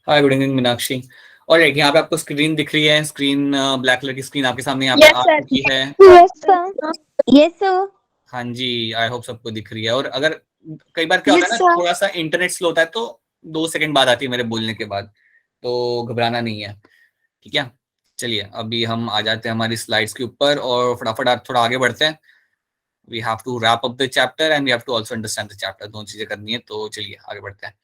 हाय, good evening Meenakshi. और एक यहाँ पे आपको स्क्रीन दिख रही है, स्क्रीन ब्लैक कलर की स्क्रीन आपके सामने यहाँ पे आ चुकी है। Yes, sir. Yes, sir. हाँ जी, आई होप सबको दिख रही है। और अगर कई बार क्या होता Yes, है ना, sir. थोड़ा सा इंटरनेट स्लो होता है तो 2 सेकंड बाद आती है मेरे बोलने के बाद, तो घबराना नहीं है, ठीक है। चलिए अभी हम आ जाते हैं हमारी स्लाइड्स के ऊपर और फटाफट आप थोड़ा आगे बढ़ते हैं। We have to wrap up the chapter and we have to also understand the chapter, दोनों चीजें करनी है, तो चलिए आगे बढ़ते हैं।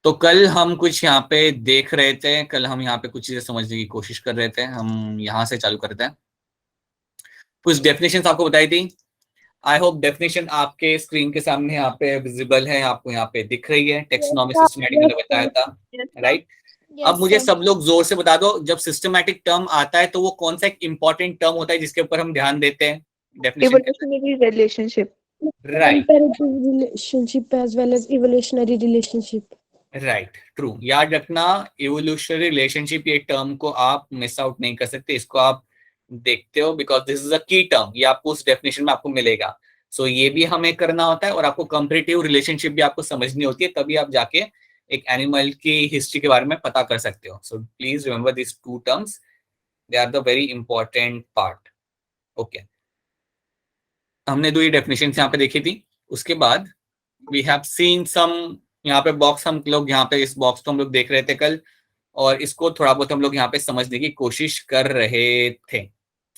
तो कल हम कुछ यहाँ पे देख रहे थे, कल हम यहाँ पे कुछ चीजें समझने की कोशिश कर रहे थे। हम यहाँ से चालू करते हैं। कुछ डेफिनेशंस आपको बताई थी। आई होप डेफिनेशन आपके स्क्रीन के सामने यहाँ पे विजिबल है, आपको यहाँ पे दिख रही है। टेक्सोनॉमी, सिस्टमैटिक मैंने बताया था, राइट। अब Yes, मुझे sir. सब लोग जोर से बता दो, जब सिस्टमैटिक टर्म आता है तो वो कौन सा एक इंपॉर्टेंट टर्म होता है जिसके ऊपर हम ध्यान देते हैं डेफिनेशन के अंदर? Evolutionary relationship. Right, Comparative relationship as well as evolutionary relationship. Right, true. याद रखना, इवोल्यूशनरी रिलेशनशिप, ये टर्म को आप मिस आउट नहीं कर सकते, इसको आप देखते हो बिकॉज दिस इज अ की टर्म। ये आपको उस डेफिनेशन में आपको मिलेगा। सो ये भी हमें करना होता है और आपको कंपैरेटिव रिलेशनशिप भी आपको समझनी होती है, तभी आप जाके एक एनिमल की हिस्ट्री के बारे में पता कर सकते हो। So please remember this two terms, they are the very important part. Okay, हमने दो ये डेफिनेशन यहाँ पे देखी थी। उसके बाद वी हैव सीन सम, यहाँ पे बॉक्स हम लोग, यहाँ पे इस बॉक्स को हम लोग देख रहे थे कल, और इसको थोड़ा बहुत हम लोग यहाँ पे समझने की कोशिश कर रहे थे,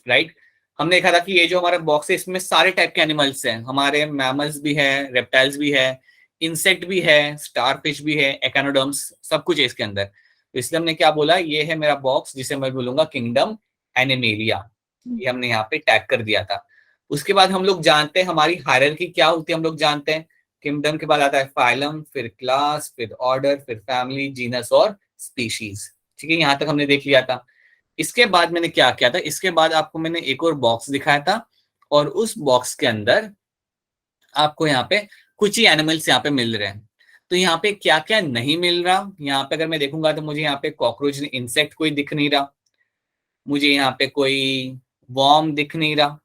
राइट। हमने देखा था कि ये जो हमारा बॉक्स है इसमें सारे टाइप के एनिमल्स हैं, हमारे मैमल्स भी है, रेप्टाइल्स भी है, इंसेक्ट भी है, स्टारफिश भी है, एकानोडर्म्स, सब कुछ है इसके अंदर। तो इसलिए हमने क्या बोला, ये है मेरा बॉक्स जिसे मैं बोलूंगा किंगडम एनिमेलिया। ये हमने यहाँ पे टैग कर दिया था। उसके बाद हम लोग जानते हैं हमारी हायरार्की क्या होती है, हम लोग जानते हैं किंगडम के बाद आता है फाइलम, फिर क्लास, फिर ऑर्डर, फिर फैमिली, जीनस और स्पीशीज। ठीक है, यहां तक हमने देख लिया था। इसके बाद मैंने क्या किया था, इसके बाद आपको मैंने एक और बॉक्स दिखाया था, और उस बॉक्स के अंदर आपको यहाँ पे कुछ ही एनिमल्स यहाँ पे मिल रहे हैं। तो यहाँ पे क्या क्या नहीं मिल रहा, यहाँ पे अगर मैं देखूंगा तो मुझे यहाँ पे कॉकरोच, इंसेक्ट कोई दिख नहीं रहा, मुझे यहाँ पे कोई वॉर्म दिख नहीं रहा,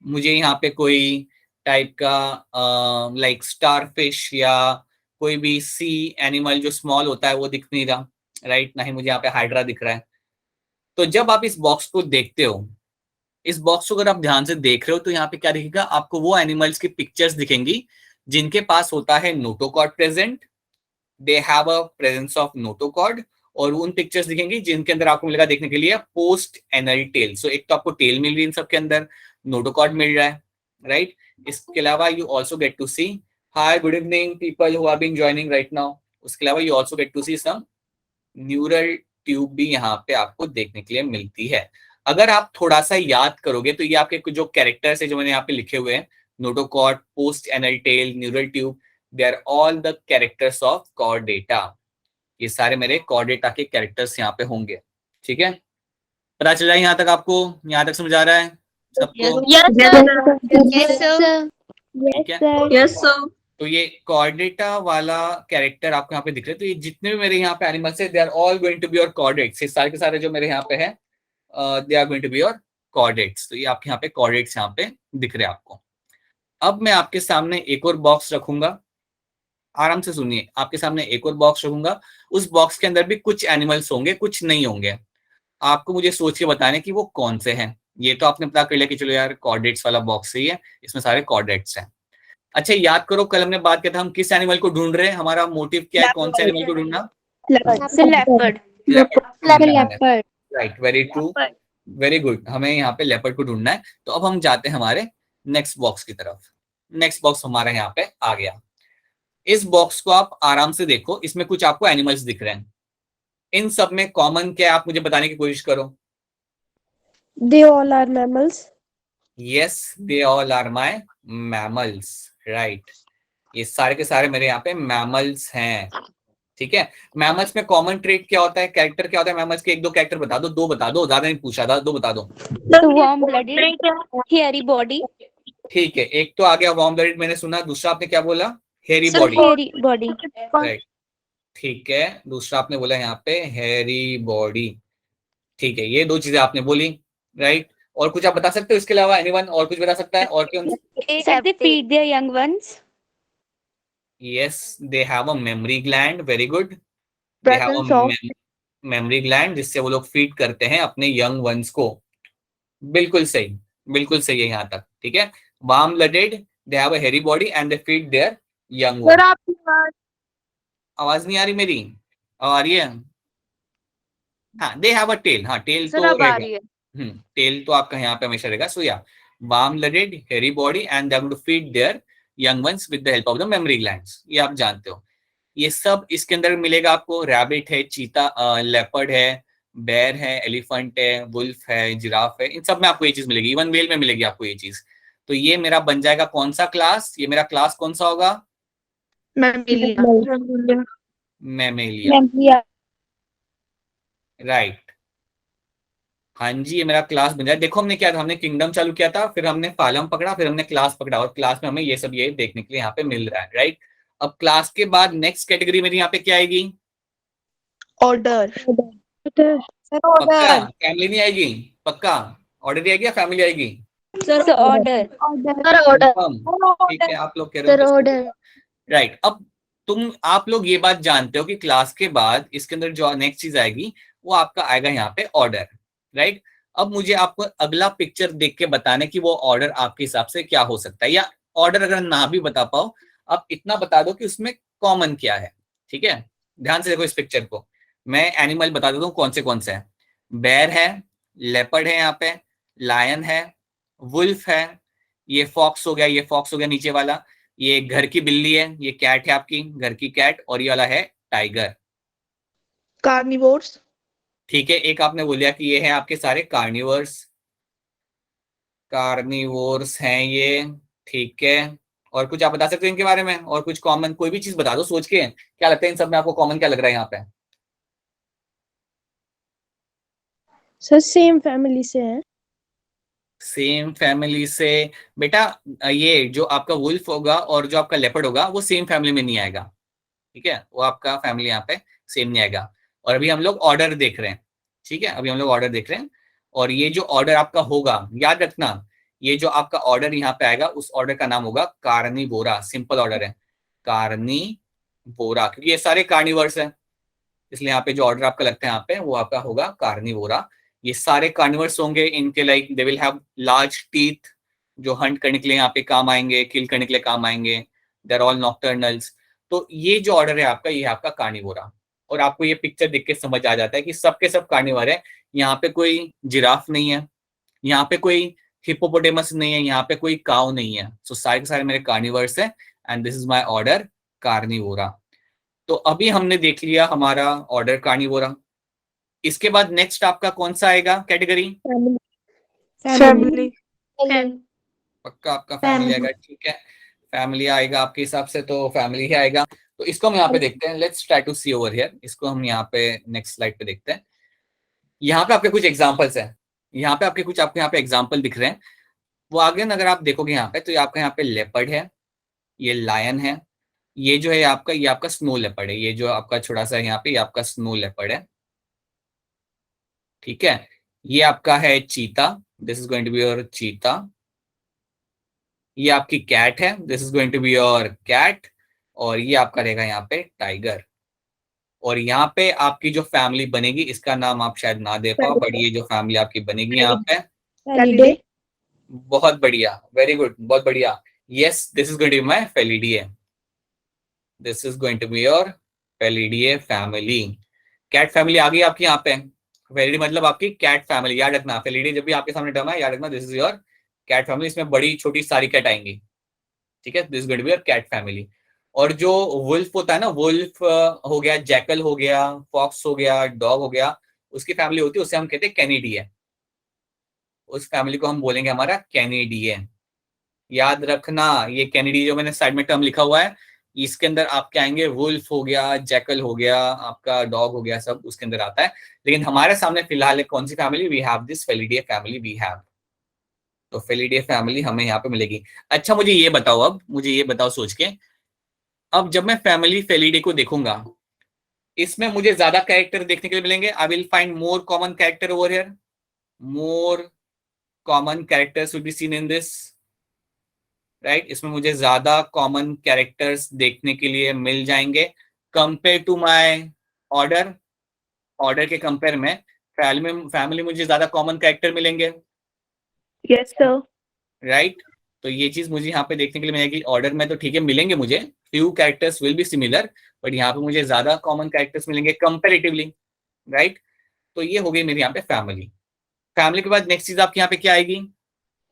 मुझे यहाँ पे कोई टाइप का लाइक स्टारफिश या कोई भी सी एनिमल जो स्मॉल होता है वो दिख नहीं रहा, राइट। ना ही मुझे यहाँ पे हाइड्रा दिख रहा है। तो जब आप इस बॉक्स को देखते हो, इस बॉक्स को अगर आप ध्यान से देख रहे हो तो यहाँ पे क्या दिखेगा आपको, वो एनिमल्स की पिक्चर्स दिखेंगी जिनके पास होता है notochord present, they have a presence of notochord. और उन पिक्चर्स दिखेंगी जिनके अंदर आपको मिलेगा देखने के लिए पोस्ट एनल टेल। सो एक तो आपको टेल मिल रही है इन सबके अंदर, नोटोकॉर्ड मिल रहा है, राइट। इसके अलावा you also get to see, hi good evening people who are being joining right now. उसके अलावा you also get to see some neural tube भी यहाँ पे आपको देखने के लिए मिलती है। अगर आप थोड़ा सा याद करोगे तो ये आपके जो कैरेक्टर्स है जो मैंने यहाँ पे लिखे हुए हैं, notochord, post anal tail, neural tube, they are all the characters of Chordata. ये सारे मेरे कॉर्डेटा के कैरेक्टर्स यहाँ पे होंगे, ठीक है। पता चल रहा है यहाँ तक आपको, यहाँ तक समझ आ रहा है सबको? Yes, sir. Yes, sir. ठीक है। Yes, sir. तो ये कॉर्डेटा वाला कैरेक्टर आपको यहाँ पे दिख रहे हैं। तो ये जितने भी मेरे यहाँ पे एनिमल्स है, they are all going to be your chordates. ये सारे के सारे जो मेरे यहाँ पे है, they are going to be your chordates. तो ये आपके यहाँ पे कॉर्डेट्स यहाँ पे दिख रहे हैं आपको। अब मैं आपके सामने एक और बॉक्स रखूंगा, आराम से सुनिए, आपके सामने एक और बॉक्स रखूंगा। उस बॉक्स के अंदर भी कुछ एनिमल्स होंगे, कुछ नहीं होंगे। आपको मुझे सोच के बताना है कि वो कौन से हैं। ये तो आपने पता कर लिया कि चलो यार कॉर्डेट्स वाला बॉक्स ही है, इसमें सारे कॉर्डेट्स हैं। अच्छा, याद करो कल हमने बात किया था हम किस एनिमल को ढूंढ रहे हैं, हमारा मोटिव क्या है, कौन से एनिमल को ढूंढना? Leopard. Leopard. Right, very true, very good. हमें यहाँ पे लेपर्ड को ढूंढना है। तो अब हम जाते हैं हमारे नेक्स्ट बॉक्स की तरफ। नेक्स्ट बॉक्स हमारा यहाँ पे आ गया। इस बॉक्स को आप आराम से देखो, इसमें कुछ आपको एनिमल्स दिख रहे हैं। इन सब में कॉमन क्या है आप मुझे बताने की कोशिश करो। They all are mammals. Yes, they all are my mammals, right. ये सारे के सारे मेरे यहाँ पे मैमल्स हैं, ठीक है। मैमल्स में कॉमन ट्रेट क्या होता है, कैरेक्टर क्या होता है मैमल्स के? एक दो कैरेक्टर बता दो, दो बता दो, ज्यादा नहीं पूछा था, दो बता दो। Warm-blooded, hairy body. ठीक है, एक तो आ गया वार्म ब्लडेड, मैंने सुना। दूसरा आपने क्या बोला? हेरी Sir, body, hairy body. Right, ठीक है। दूसरा आपने बोला यहाँ पे हेरी बॉडी, ठीक है। ये दो चीजें आपने बोली, राइट। और कुछ आप बता सकते हो इसके अलावा? एनीवन और कुछ बता सकता है? और क्यों? Sir, they feed their young ones. Yes, they have a memory gland, very good. They have Presence of memory gland, जिससे वो लोग फीड करते हैं अपने यंग वंस को। बिल्कुल सही, बिल्कुल सही है यहाँ तक। ठीक है, warm blooded, they have a hairy body and they feed their young one. Sir आपकी आवाज आवाज नहीं आ रही मेरी? आ रही है? हाँ, दे हैव अ टेल, हाँ टेल सर तो अब आ रहेगा। रही है। टेल तो आपका यहाँ पे हमेशा रहेगा। सो या warm blooded, hairy body and they have to feed their young ones with the help of the memory glands, ये आप जानते हो। ये सब इसके अंदर मिलेगा आपको। रैबिट है, चीता, लेपर्ड है, बेर है, एलिफेंट है, वुल्फ है, जिराफ है, इन सब में आपको ये चीज मिलेगी। इवन वेल में मिलेगी आपको ये चीज। तो ये मेरा बन जाएगा कौन सा क्लास? ये मेरा क्लास कौन सा होगा? मैमिलिया। Mammalia, right. हाँ जी, ये मेरा क्लास बन जाए। देखो हमने क्या था, हमने किंगडम चालू किया था, फिर हमने फालम पकड़ा, फिर हमने क्लास पकड़ा, और क्लास में हमें ये सब ये देखने के लिए यहाँ पे मिल रहा है, राइट। अब क्लास के बाद नेक्स्ट कैटेगरी मेरी यहाँ पे क्या आएगी? ऑर्डर। सर पक्का ऑर्डर। फैमिली नहीं आएगी? पक्का ऑर्डर आएगी या फैमिली आएगी? Sir order. Sir order. Confirm? ठीक है, आप लोग कह रहे हो सर तो ऑर्डर। राइट। अब आप लोग ये बात जानते हो कि क्लास के बाद इसके अंदर जो नेक्स्ट चीज आएगी वो आपका आएगा यहाँ पे ऑर्डर, राइट। अब मुझे आपको अगला पिक्चर देख के बताना है कि वो ऑर्डर आपके हिसाब से क्या हो सकता है, या ऑर्डर अगर ना भी बता पाओ, आप इतना बता दो कि उसमें कॉमन क्या है। ठीक है, ध्यान से देखो इस पिक्चर को। मैं एनिमल बता देता हूँ कौन से है। बेर है, लेपर्ड है यहाँ पे, लायन है, वुल्फ है, ये फॉक्स हो गया, ये फॉक्स हो गया नीचे वाला, ये घर की बिल्ली है, ये कैट है आपकी घर की कैट, और ये वाला है टाइगर। कार्निवोर्स। ठीक है, एक आपने बोलिया कि ये है आपके सारे कार्निवर्स, कार्निवोर्स हैं ये। ठीक है, और कुछ आप बता सकते हो इनके बारे में? और कुछ कॉमन कोई भी चीज बता दो सोच के, क्या लगता है इन सब में आपको कॉमन क्या लग रहा है यहाँ पे? सर सेम फैमिली से है। सेम फैमिली से? बेटा, ये जो आपका वुल्फ होगा और जो आपका लेपर्ड होगा वो सेम फैमिली में नहीं आएगा। ठीक है, वो आपका फैमिली यहाँ पे सेम नहीं आएगा। और अभी हम लोग ऑर्डर देख रहे हैं। ठीक है, अभी हम लोग ऑर्डर देख रहे हैं, और ये जो ऑर्डर आपका होगा, याद रखना, ये जो आपका ऑर्डर यहाँ पे आएगा उस ऑर्डर का नाम होगा कार्निवोरा। सिंपल ऑर्डर है कार्निवोरा, क्योंकि ये सारे कार्निवर्स हैं, इसलिए यहाँ पे जो ऑर्डर आपका लगता है यहाँ पे वो आपका होगा कार्निवोरा। ये सारे कार्निवर्स होंगे, इनके like they will have large teeth, जो हंट करने के लिए यहाँ पे काम आएंगे, किल करने के लिए काम आएंगे। They are all nocturnals. तो ये जो ऑर्डर है आपका, ये है आपका कार्निवोरा। और आपको ये पिक्चर देख के समझ आ जाता है कि सबके सब कार्निवर है। यहाँ पे कोई जिराफ नहीं है, यहाँ पे कोई हिप्पोपोटेमस नहीं है, यहाँ पे कोई काउ नहीं है। सो सारे के सारे मेरे कार्निवर्स है, and this is my order Carnivora. तो अभी हमने देख लिया हमारा ऑर्डर कार्निवोरा। इसके बाद नेक्स्ट आपका कौन सा आएगा कैटेगरी? फैमिली। पक्का आपका फैमिली आएगा? ठीक है, फैमिली आएगा आपके हिसाब से, तो फैमिली ही आएगा। तो इसको हम यहाँ पे देखते हैं। Let's try to see over here. इसको हम यहाँ पे नेक्स्ट स्लाइड पे देखते हैं। यहाँ पे आपके कुछ एग्जांपल्स हैं, यहाँ पे आपके कुछ आपको यहाँ पे एग्जांपल दिख रहे हैं। वो आगे अगर आप देखोगे यहाँ पे, तो ये आपका यहाँ पे लेपर्ड है, ये लायन है, ये जो है आपका, ये आपका स्नो लेपर्ड है, ये जो आपका छोटा सा है यहाँ पे, ये आपका स्नो लेपर्ड है। ठीक है, ये आपका है चीता, this is going to be your cheetah. ये आपकी कैट है, this is going to be your cat. और ये आपका रहेगा यहाँ पे टाइगर। और यहाँ पे आपकी जो फैमिली बनेगी, इसका नाम आप शायद ना दे पाओ, बट ये जो फैमिली आपकी बनेगी यहाँ पे, Holiday. बहुत बढ़िया, वेरी गुड, बहुत बढ़िया। Yes, this is going to be my felidae. This is going to be your felidae family. Cat family आ गई आपकी यहाँ पे। फेलिडी मतलब आपकी कैट फैमिली, याद रखना। फेलिडी जब भी आपके सामने टर्म है, याद रखना this is your cat family. इसमें बड़ी छोटी सारी कैट आएंगी। ठीक है, this going to be your cat family. और जो वुल्फ होता है ना, वुल्फ हो गया, जैकल हो गया, फॉक्स हो गया, डॉग हो गया, उसकी फैमिली होती है, उसे हम कहते हैं कैनिडिए। उस फैमिली को हम बोलेंगे हमारा कैनिडिए। याद रखना, ये कैनिडी जो मैंने साइड में टर्म लिखा हुआ है, इसके अंदर आपके आएंगे वुल्फ हो गया, जैकल हो गया, आपका डॉग हो गया, सब उसके अंदर आता है। लेकिन हमारे सामने फिलहाल है कौन सी family? We have this felidae family we have. तो फेलिडिए फैमिली हमें यहाँ पे मिलेगी। अच्छा, मुझे ये बताओ, अब मुझे ये बताओ सोच के, अब जब मैं फैमिली फेलिडे को देखूंगा, इसमें मुझे ज्यादा कैरेक्टर देखने के लिए मिलेंगे। I will find more common character over here, more common characters will be seen in this, right. इसमें मुझे ज्यादा कॉमन कैरेक्टर्स देखने के लिए मिल जाएंगे compare to my order, order के कंपेयर में फैमिली मुझे ज्यादा कॉमन कैरेक्टर मिलेंगे, Yes, sir. राइट। तो ये चीज मुझे यहाँ पे देखने के लिए मिलेगी। ऑर्डर में तो ठीक है मिलेंगे मुझे, few characters will be similar, but यहाँ पे मुझे ज्यादा कॉमन कैरेक्टर्स मिलेंगे कंपेरेटिवली, राइट। तो ये हो गई मेरी यहाँ पे फैमिली। फैमिली के बाद नेक्स्ट चीज आपके यहाँ पे क्या आएगी?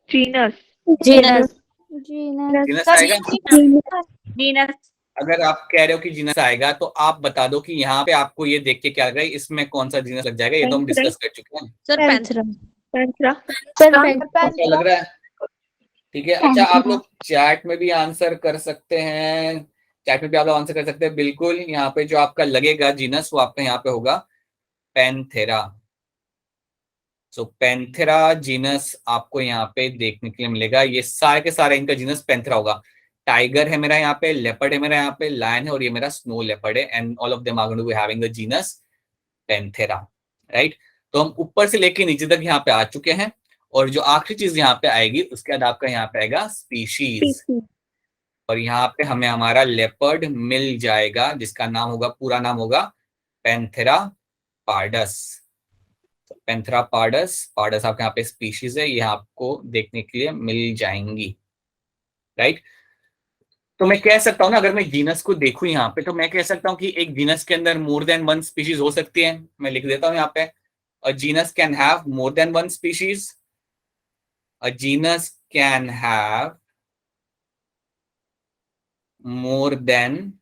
Genus. Genus. जीनस आएगा। Genus. अगर आप कह रहे हो कि जीनस आएगा तो आप बता दो कि यहाँ पे आपको ये देख के क्या लग रहा है, इसमें कौन सा जीनस लग जाएगा। ये तो हम डिस्कस कर चुके हैं। Sir, Panthera. क्या लग रहा है? ठीक है। अच्छा, आप लोग चैट में भी आंसर कर सकते हैं, चैट में भी आप लोग आंसर कर सकते हैं। बिल्कुल, यहाँ पे जो आपका लगेगा जीनस वो आपका यहाँ पे होगा पैंथेरा। सो पैंथेरा जीनस आपको यहाँ पे देखने के लिए मिलेगा। ये सारे के सारे इनका जीनस पैंथेरा होगा। टाइगर है मेरा यहाँ पे, लेपर्ड है मेरा यहाँ पे, लायन है और ये मेरा स्नो लेपर्ड है, and all of them are going to be having the genus Panthera, right. तो हम ऊपर से लेके नीचे तक यहाँ पे आ चुके हैं, और जो आखिरी चीज यहाँ पे आएगी उसके बाद आपका यहाँ पे आएगा स्पीशीज, और यहाँ पे हमें हमारा लेपर्ड मिल जाएगा जिसका नाम होगा, पूरा नाम होगा Panthera pardus. Panthera pardus, pardus आपके यहाँ पे स्पीशीज है, ये आपको देखने के लिए मिल जाएंगी, राइट। तो मैं कह सकता हूँ ना, अगर मैं जीनस को देखूं यहाँ पे तो मैं कह सकता हूँ कि एक जीनस के अंदर मोर देन वन स्पीशीज हो सकती है। मैं लिख देता हूँ यहाँ पे, अ genus can have more than one species, a genus can have more than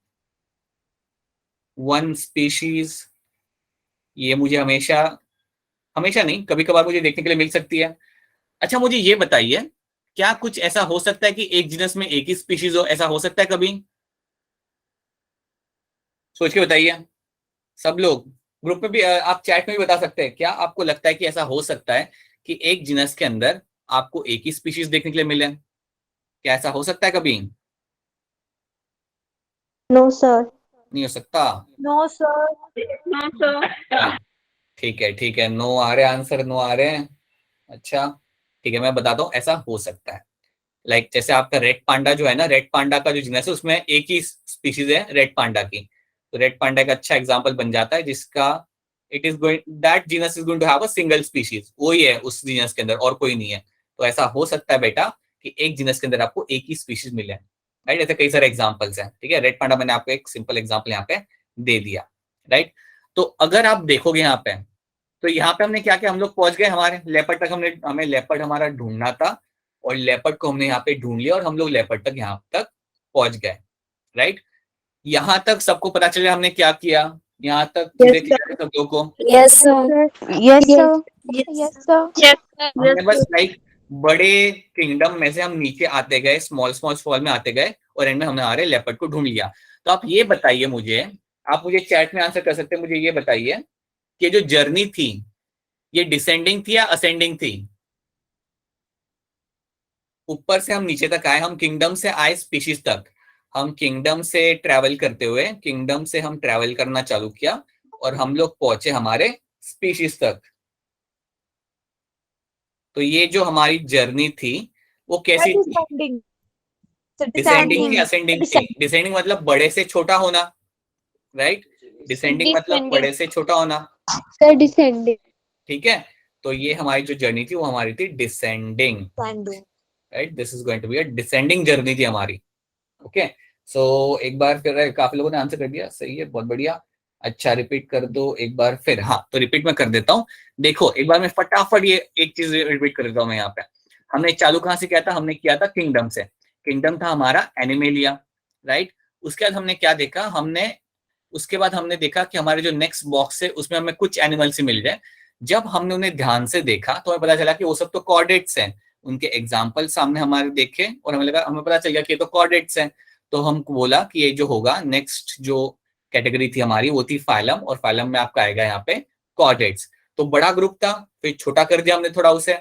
one species. ये मुझे हमेशा, हमेशा नहीं, कभी कभार मुझे देखने के लिए मिल सकती है। अच्छा, मुझे ये बताइए, क्या कुछ ऐसा हो सकता है कि एक जीनस में एक ही स्पीशीज हो? ऐसा हो सकता है कभी? सोच के बताइए सब लोग, ग्रुप में भी, आप चैट में भी बता सकते हैं। क्या आपको लगता है कि ऐसा हो सकता है कि एक जीनस के अंदर आपको एक ही स्पीशीज देखने के लिए मिले? क्या ऐसा हो सकता है कभी? No, sir. नहीं हो सकता। No, sir. No, sir. ठीक है, नो आ रहे आंसर, नो आ रहे हैं। अच्छा ठीक है, मैं बताता हूँ, ऐसा हो सकता है। लाइक जैसे आपका रेड पांडा जो है ना, रेड पांडा का जो जीनस है उसमें एक ही स्पीशीज है रेड पांडा की। तो रेड पांडा का अच्छा एग्जांपल बन जाता है जिसका it is going, that genus is going to have a single species, वही है उस जीनस के अंदर और कोई नहीं है। तो ऐसा हो सकता है बेटा कि एक जीनस के अंदर आपको एक ही स्पीशीज मिले, राइट। ऐसे कई सारे एग्जाम्पल्स हैं, ठीक है। रेड पांडा मैंने आपको एक सिंपल एग्जाम्पल यहाँ पे दे दिया, राइट। तो अगर आप देखोगे यहाँ पे, तो यहाँ पे हमने क्या किया, हम लोग पहुंच गए हमारे लेपर्ड तक। हमें लेपर्ड हमारा ढूंढना था, और लेपर्ड को हमने यहाँ पे ढूंढ लिया, और हम लोग लेपर्ड तक यहाँ तक पहुंच गए, राइट। यहाँ तक सबको पता चला हमने क्या किया? यहाँ तक चीजें क्लियर है सब लोगों को? Yes, sir. Yes, sir. Yes, sir. Yes, हमने बस लाइक बड़े किंगडम में से हम नीचे आते गए, स्मॉल स्मॉल स्मॉल में आते गए, और एंड में हमने हमारे लेपर्ड को ढूंढ लिया। तो आप ये बताइए मुझे, आप मुझे चैट में आंसर कर सकते हैं, मुझे ये बताइए कि जो जर्नी थी ये डिसेंडिंग थी या असेंडिंग थी? ऊपर से हम नीचे तक आए, हम किंगडम से आए स्पीशीज तक, हम किंगडम से ट्रैवल करते हुए, किंगडम से हम ट्रैवल करना चालू किया और हम लोग पहुंचे हमारे स्पीशीज तक। तो ये जो हमारी जर्नी थी वो कैसी थी? डिसेंडिंग थी, असेंडिंग थी? डिसेंडिंग मतलब बड़े से छोटा होना, राइट। डिसेंडिंग मतलब बड़े से छोटा होना, Sir, descending. ठीक है। तो ये हमारी जो जर्नी थी वो हमारी थी descending, right. This is going to be a descending journey थी हमारी, ओके। सो एक बार फिर, काफी लोगों ने आंसर कर दिया, सही है, बहुत बढ़िया। अच्छा, रिपीट कर दो एक बार फिर। हाँ, तो रिपीट मैं कर देता हूँ। देखो एक बार मैं फटाफट ये एक चीज रिपीट कर देता हूँ मैं यहाँ पे। हमने चालू कहाँ से किया था? हमने किया था किंगडम से। किंगडम था हमारा एनिमेलिया, राइट। उसके बाद हमने क्या देखा, उसके बाद हमने देखा कि हमारे जो नेक्स्ट बॉक्स है उसमें हमें कुछ एनिमल्स ही मिल रहे हैं। जब हमने उन्हें ध्यान से देखा तो हमें पता चला कि वो सब तो कॉर्डेट्स हैं। उनके एग्जाम्पल सामने हमारे देखे और हमें पता चल गया कि ये तो कॉर्डेट्स हैं। तो हमको बोला कि ये जो होगा नेक्स्ट जो कैटेगरी थी हमारी वो थी फाइलम, और फाइलम में आपका आएगा यहाँ पे कॉर्डेट्स। तो बड़ा ग्रुप था, फिर छोटा कर दिया हमने थोड़ा उसे।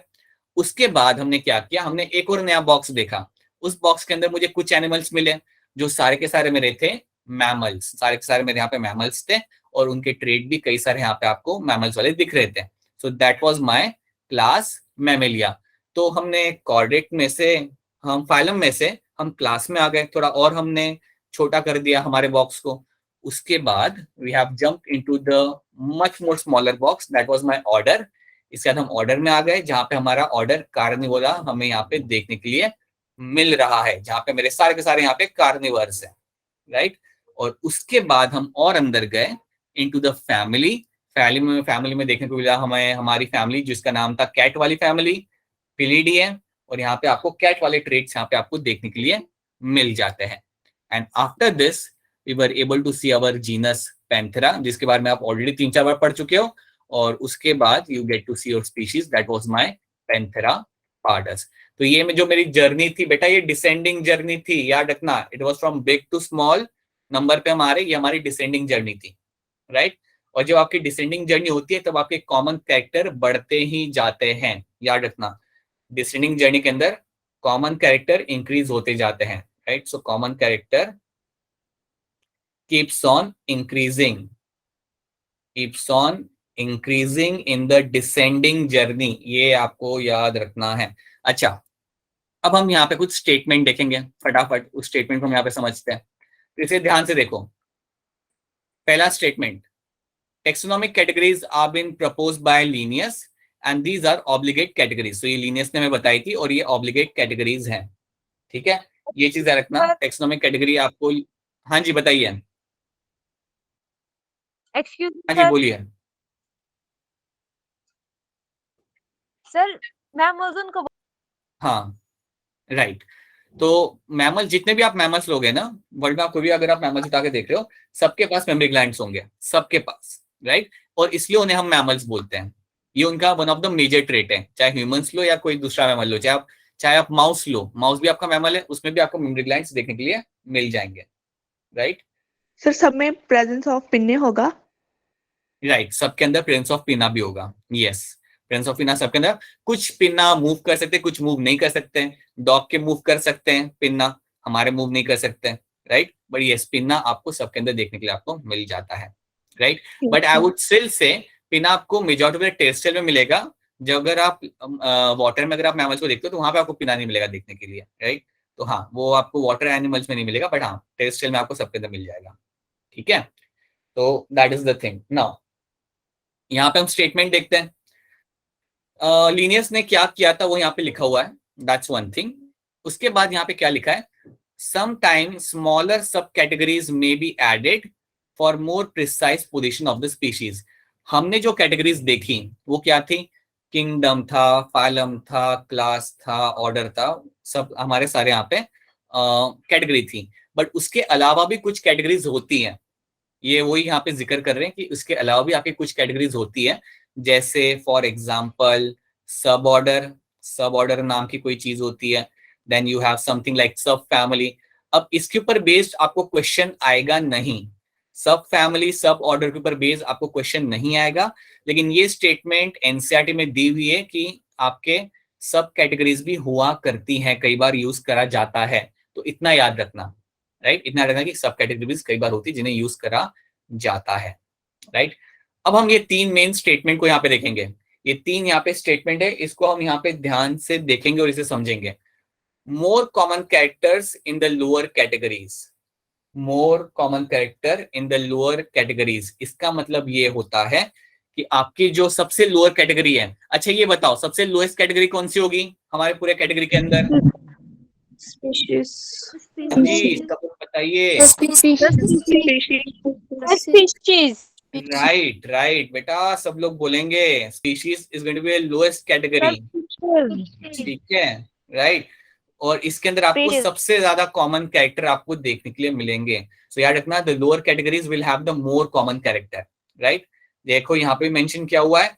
उसके बाद हमने क्या किया, हमने एक और नया बॉक्स देखा। उस बॉक्स के अंदर मुझे कुछ एनिमल्स मिले जो सारे के सारे मेरे थे मैमल्स, सारे के सारे मेरे यहाँ पे मैमल्स थे, और उनके ट्रेड भी कई सारे यहाँ पे आपको मैमल्स वाले दिख रहे थे। So that was my class Mammalia. तो हमने कॉर्डेट में से, हम फाइलम में से हम क्लास में आ गए, थोड़ा और हमने छोटा कर दिया हमारे बॉक्स को। उसके बाद we have jump into the much more smaller box, that was my order. इसके बाद हम ऑर्डर में आ गए, जहां पे हमारा ऑर्डर कार्निवोरा हमें यहाँ पे देखने के लिए मिल रहा है, जहां पे मेरे सारे के सारे यहाँ पे कार्निवर्स है, राइट। और उसके बाद हम और अंदर गए इनटू द फैमिली। फैमिली में देखने को मिला हमें हमारी फैमिली, जिसका नाम था कैट वाली फैमिली, पिलीडी है। और यहाँ पे आपको कैट वाले ट्रेट्स यहाँ पे आपको देखने के लिए मिल जाते हैं। And after this we were able to see our genus Panthera, जिसके बारे में आप ऑलरेडी 3-4 बार पढ़ चुके हो। और उसके बाद you get to see your species, that was my Panthera pardus. तो ये जो मेरी जर्नी थी बेटा, ये डिसेंडिंग जर्नी थी, याद रखना। It was from big to small number पे हमारे, ये हमारी डिसेंडिंग जर्नी थी, राइट। और जब आपकी डिसेंडिंग जर्नी होती है तब आपके कॉमन कैरेक्टर बढ़ते ही जाते हैं, याद रखना। डिसेंडिंग जर्नी के अंदर कॉमन कैरेक्टर इंक्रीज होते जाते हैं, right. So common character keeps on increasing in the descending journey, ये आपको याद रखना है। अच्छा, अब हम यहाँ पे कुछ स्टेटमेंट देखेंगे, फटाफट उस स्टेटमेंट को हम यहाँ पे समझते हैं। तो इसे ध्यान से देखो। पहला statement, taxonomic categories are been proposed by Linnaeus and these are obligate categories. तो ये लीनियस ने हमें बताई थी और ये ऑब्लिगेट कैटेगरीज हैं, ठीक है। ये चीज याद रखना। टेक्सोनॉमिक कैटेगरी आपको, हाँ जी बताइए। एक्सक्यूज हाँ जी बोलिए। सर, मैमल्स उनको हाँ राइट। तो मैमल, जितने भी आप मैमल्स लोगे ना वर्ल्ड में, आप कोई भी अगर आप मैमल्स उठा के देख रहे हो, सबके पास मेमोरी ग्लैंड्स होंगे, सबके पास, राइट। और इसलिए उन्हें हम मैमल्स बोलते हैं। ये उनका one of the major trait है, चाहे ह्यूमंस लो या कोई दूसरा मैमल लो, चाहे आप माउस लो, माउस भी आपका मैमल है, उसमें भी आपको मेमोरी ग्लैंड्स देखने के लिए मिल जाएंगे, राइट। सर, सब में प्रेजेंस ऑफ पिन्ने होगा। राइट, सबके अंदर प्रेजेंस ऑफ पिना भी होगा, यस। प्रेजेंस ऑफ पिना सबके अंदर। कुछ पिना मूव कर सकते हैं, कुछ मूव नहीं कर सकते हैं। डॉग के मूव कर सकते हैं पिन्ना, हमारे मूव नहीं कर सकते हैं, राइट। बट यस, पिन्ना आपको सबके अंदर देखने के लिए आपको मिल जाता है, right. But I would still say पिना आपको मेजॉरिटी ऑफ टेरेस्ट्रियल में मिलेगा। जब अगर आप वाटर में अगर आप मैमल्स को देखते हो तो वहां पे आपको पिना नहीं मिलेगा देखने के लिए, राइट। तो हाँ, वो आपको वाटर एनिमल्स में नहीं मिलेगा, बट हाँ टेरेस्ट्रियल में आपको सबके अंदर मिल जाएगा, ठीक है। तो that is the thing. Now यहाँ पे हम स्टेटमेंट देखते हैं। लीनियस ने क्या किया था वो यहाँ पे लिखा हुआ है, दैट्स वन थिंग। उसके बाद यहाँ पे क्या लिखा है, समटाइम स्मॉलर सब कैटेगरीज में be added for more precise position of the species. हमने जो कैटेगरीज देखी वो क्या थी, किंगडम था, फाइलम था, क्लास था, ऑर्डर था, सब हमारे सारे यहाँ पे कैटेगरी थी। बट उसके अलावा भी कुछ कैटेगरीज होती हैं, ये वही यहाँ पे जिक्र कर रहे हैं कि उसके अलावा भी आपकी कुछ कैटेगरीज होती है। जैसे फॉर एग्जांपल सब ऑर्डर नाम की कोई चीज होती है। Then you have something like sub family. अब इसके ऊपर बेस्ड आपको क्वेश्चन आएगा नहीं, सब फैमिली सब ऑर्डर के ऊपर बेस्ड आपको क्वेश्चन नहीं आएगा। लेकिन ये स्टेटमेंट एनसीईआरटी में दी हुई है कि आपके सब कैटेगरीज भी हुआ करती हैं, कई बार यूज करा जाता है। तो इतना याद रखना, राइट। इतना रखना कि सब कैटेगरीज कई बार होती है जिन्हें यूज करा जाता है, राइट। अब हम ये 3 मेन स्टेटमेंट को यहाँ पे देखेंगे। ये 3 यहाँ पे स्टेटमेंट है, इसको हम यहाँ पे ध्यान से देखेंगे और इसे समझेंगे। More common characters in the lower categories, more common character in the lower categories, इसका मतलब ये होता है कि आपकी जो सबसे लोअर कैटेगरी है। अच्छा ये बताओ, सबसे लोएस्ट कैटेगरी कौन सी होगी हमारे पूरे कैटेगरी के अंदर? Species. जी सब लोग बताइए। राइट बेटा, सब लोग बोलेंगे species is going to be lowest category, ठीक है, राइट। और इसके अंदर आपको सबसे ज्यादा कॉमन कैरेक्टर आपको देखने के लिए मिलेंगे। सो याद रखना, the lower categories will have the more common character, right. देखो यहाँ पे मेंशन किया हुआ है,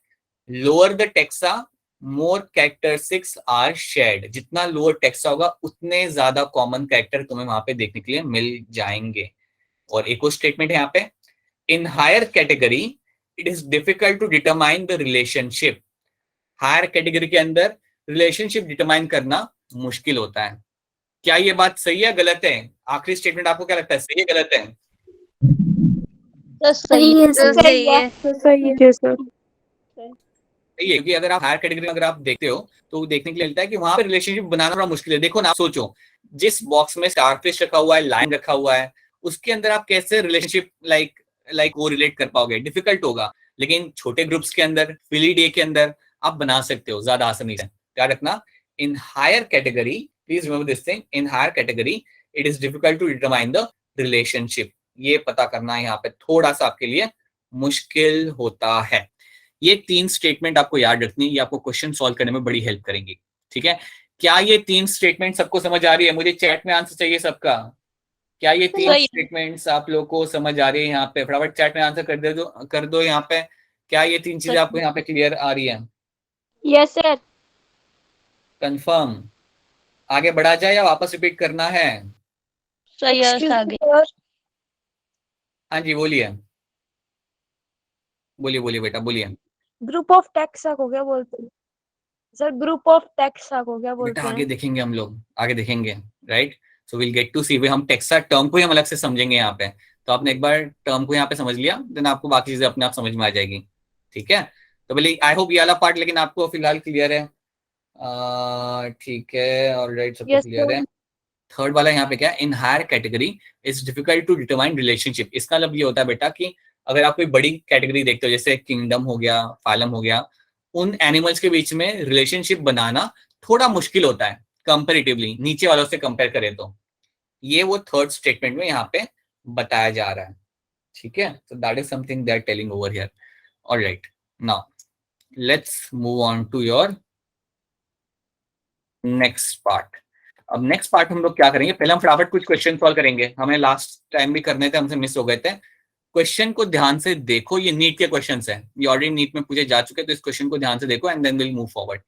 lower the taxa more characteristics are shared. जितना लोअर टेक्सा होगा उतने ज्यादा कॉमन कैरेक्टर तुम्हें वहां पे देखने के लिए मिल जाएंगे। और एक और स्टेटमेंट है यहाँ पे, in higher category it is difficult to determine the relationship. Higher category के अंदर रिलेशनशिप डिटरमाइन करना मुश्किल होता है। क्या ये बात सही है गलत है? आखिरी स्टेटमेंट आपको क्या लगता है, सही है गलत है? सही है, सही है। सही है सर। सही है, क्योंकि अगर आप हायर कैटेगरी में अगर आप देखते हो तो देखने के लिए लगता है कि वहां पे रिलेशनशिप बनाना बड़ा मुश्किल है। देखो ना, आप सोचो, जिस बॉक्स में स्टारफिश रखा हुआ है, लायन रखा हुआ है, उसके अंदर आप कैसे रिलेशनशिप लाइक वो रिलेट कर पाओगे, डिफिकल्ट होगा। लेकिन छोटे ग्रुप्स के अंदर, फिलीडे के अंदर आप बना सकते हो ज्यादा आसानी से। याद रखना, in higher category, please remember this thing, in higher category it is difficult to determine the relationship. ये पता करना यहाँ पे थोड़ा सा आपके लिए मुश्किल होता है। ये 3 स्टेटमेंट आपको याद रखनी है, ये आपको क्वेश्चन सॉल्व करने में बड़ी हेल्प करेंगी। ठीक है, क्या ये 3 स्टेटमेंट सबको समझ आ रही है? मुझे चैट में आंसर चाहिए सबका। क्या ये 3 स्टेटमेंट्स आप लोग को समझ आ रही है? यहाँ पे फटाफट चैट में आंसर कर दो यहाँ पे। क्या ये 3 चीजें आपको यहाँ पे क्लियर आ रही है? Yes sir. कंफर्म? आगे बढ़ा जाए या वापस रिपीट करना है? हाँ जी, बोलिए बोलिए बोलिए बेटा, बोलिए। ग्रुप ऑफ टेक्स्ट हो गया बोलते हैं सर, ग्रुप ऑफ टेक्स्ट हो गया बोलते बेटा हैं। आगे देखेंगे, हम लोग आगे देखेंगे, right. So will get to see, हम टेक्सा टर्म को ही हम अलग से समझेंगे यहाँ पे। तो आपने एक बार टर्म को यहाँ पे समझ लिया, देन आपको बाकी चीजें अपने आप समझ में आ जाएगी। ठीक है, तो पहले आई होप ये वाला पार्ट लेकिन आपको फिलहाल क्लियर है। ठीक है, ऑलराइट, सबको क्लियर है। थर्ड वाला यहाँ पे क्या है, in higher category it's difficult to determine relationship. इसका मतलब ये होता है बेटा कि अगर आप कोई बड़ी कैटेगरी देखते हो, जैसे किंगडम हो गया, फालम हो गया, उन एनिमल्स के बीच में रिलेशनशिप बनाना थोड़ा मुश्किल होता है कंपेरेटिवली, नीचे वालों से कंपेयर करें तो। ये वो थर्ड स्टेटमेंट में यहाँ पे बताया जा रहा है। ठीक है, so that is something they are telling over here. All right, now let's move on to your next part. अब नेक्स्ट पार्ट हम लोग क्या करेंगे, पहले हम फटाफट कुछ क्वेश्चन सॉल्व करेंगे, हमें लास्ट टाइम भी करने थे, हमसे मिस हो गए थे। क्वेश्चन को ध्यान से देखो, ये नीट के क्वेश्चंस हैं, ये ऑलरेडी नीट में पूछे जा चुके हैं, तो इस क्वेश्चन को ध्यान से देखो and then will move forward.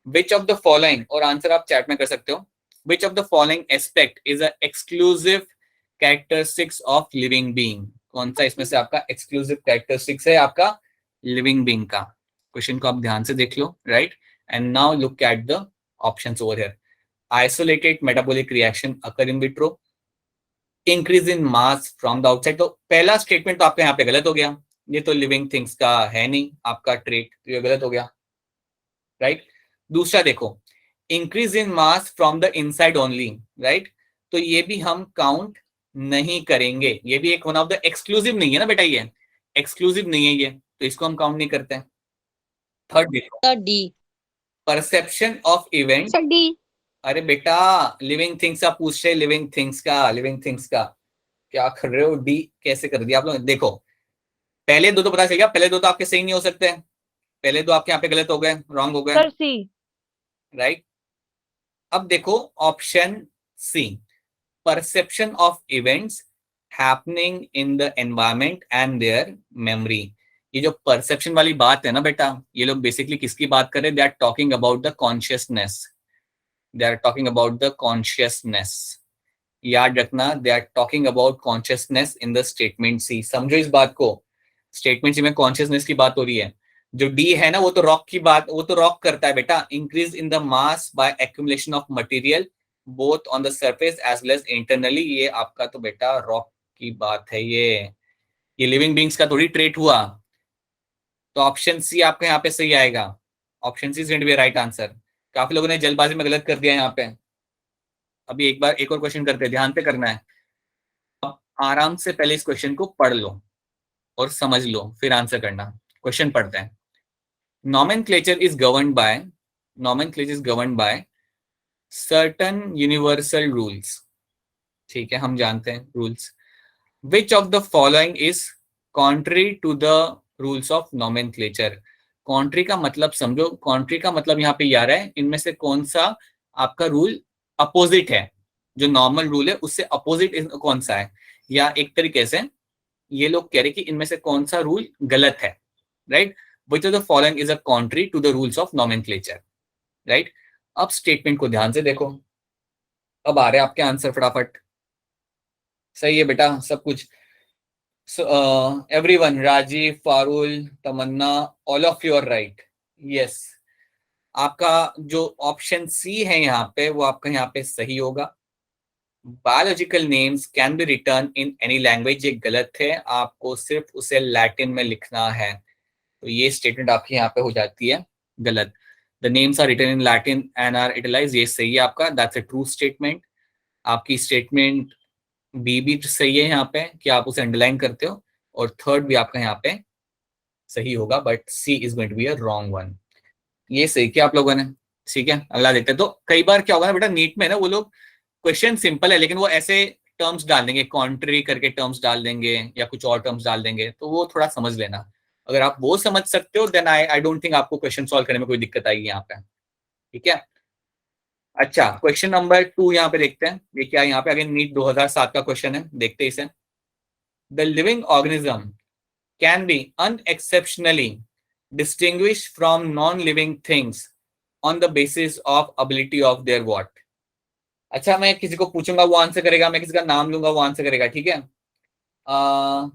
Which of the following, और आंसर आप चैट में कर सकते हो, which of the following aspect is a exclusive characteristics of living being? कौन सा इसमें से आपका एक्सक्लूसिव कैरेक्टरिस्टिक्स है आपका लिविंग बीइंग का? क्वेश्चन को आप ध्यान से देख लो, right, and now look at the options over here. Isolated metabolic reaction occur in vitro, increase in mass from the outside। तो पहला स्टेटमेंट तो आपका यहाँ पे गलत हो गया, ये तो लिविंग थिंग्स का है नहीं आपका ट्रेट, तो ये गलत हो गया, राइट। दूसरा देखो, increase in mass from the inside only, right, तो ये भी हम काउंट नहीं करेंगे, ये भी एक वन ऑफ द एक्सक्लूसिव नहीं है ना बेटा, ये एक्सक्लूसिव नहीं है ये, तो इसको हम काउंट नहीं करते हैं। थर्ड देखो, D, perception of event. D. अरे बेटा, लिविंग थिंग्स का पूछ रहे, लिविंग थिंग्स का, लिविंग थिंग्स का क्या कर रहे हो? डी कैसे कर दिया आप लोग? देखो पहले दो तो पता चल गया, पहले दो तो आपके सही नहीं हो सकते, पहले दो आपके यहाँ पे गलत हो गए, रॉन्ग हो गए, सर सी, राइट। अब देखो option C, perception of events happening in the environment and their memory. ये जो परसेप्शन वाली बात है ना बेटा, ये लोग बेसिकली किसकी बात कर रहे हैं? They are talking about the consciousness, they are talking about the consciousness। याद रखना, they are talking about consciousness in the statement C। समझो इस बात को, स्टेटमेंट सी में कॉन्शियसनेस की बात हो रही है। जो डी है ना, वो तो रॉक की बात, वो तो रॉक करता है बेटा, increase in the mass by accumulation of material both on the surface as well as internally. ये आपका तो बेटा रॉक की बात है, ये लिविंग बींग्स का थोड़ी ट्रेट हुआ। तो ऑप्शन सी आपका यहाँ पे सही आएगा, option C is going to be right answer. काफी लोगों ने जल्दबाजी में गलत कर दिया यहाँ पे। अभी एक बार एक और क्वेश्चन करते हैं, ध्यान पे करना है। अब आराम से पहले इस क्वेश्चन को पढ़ लो और समझ लो, फिर आंसर करना। क्वेश्चन पढ़ते हैं। nomenclature is governed by certain universal rules। ठीक है, हम जानते हैं rules. which of the following is contrary to the rules of nomenclature? कॉन्ट्री का मतलब समझो, कॉन्ट्री का मतलब यहाँ पे आ रहा है इनमें से कौन सा आपका रूल अपोजिट है, जो नॉर्मल रूल है उससे अपोजिट कौन सा है, या एक तरीके से ये लोग कह रहे कि इनमें से कौन सा रूल गलत है, right. which of the following is a contrary to the rules of nomenclature, right. अब स्टेटमेंट को ध्यान से देखो, अब आ रहे हैं आपके आंसर फटाफट। सही है बेटा सब कुछ। So, everyone, Rajiv, फारुल, Tamannaah, all of you are right। yes, आपका जो ऑप्शन सी है यहाँ पे, वो आपका यहाँ पे सही होगा। Biological names can be return in any language, ये गलत है, आपको सिर्फ उसे लैटिन में लिखना है, तो ये स्टेटमेंट आपकी यहाँ पे हो जाती है गलत। The names are written in Latin and are italicised, ये सही है आपका, दैट्स अ ट्रू स्टेटमेंट। आपकी स्टेटमेंट बी भी सही है यहाँ पे कि आप उसे अंडरलाइन करते हो, और थर्ड भी आपका यहाँ पे सही होगा, but C is going to be a wrong one. ये सही किया आप लोगों ने, ठीक है, अल्लाह देखते हैं। तो कई बार क्या होगा ना बेटा, नीट में ना वो लोग क्वेश्चन सिंपल है लेकिन वो ऐसे टर्म्स डाल देंगे, कॉन्ट्री करके टर्म्स डाल देंगे या कुछ और टर्म्स डाल देंगे, तो वो थोड़ा समझ लेना। अगर आप वो समझ सकते हो देन आई डोंट थिंक आपको क्वेश्चन सॉल्व करने में कोई दिक्कत आएगी यहाँ पे, ठीक है। अच्छा, क्वेश्चन नंबर 2 यहाँ पे देखते हैं, ये क्या यहाँ पे, अगेन नीट 2007 का क्वेश्चन है, देखते हैं इसे। The living organism can be unexceptionally distinguish from non living things on the basis of ability of their what. अच्छा, मैं किसी को पूछूंगा वो आंसर करेगा, मैं किसी का नाम लूंगा वो आंसर करेगा, ठीक है। आ,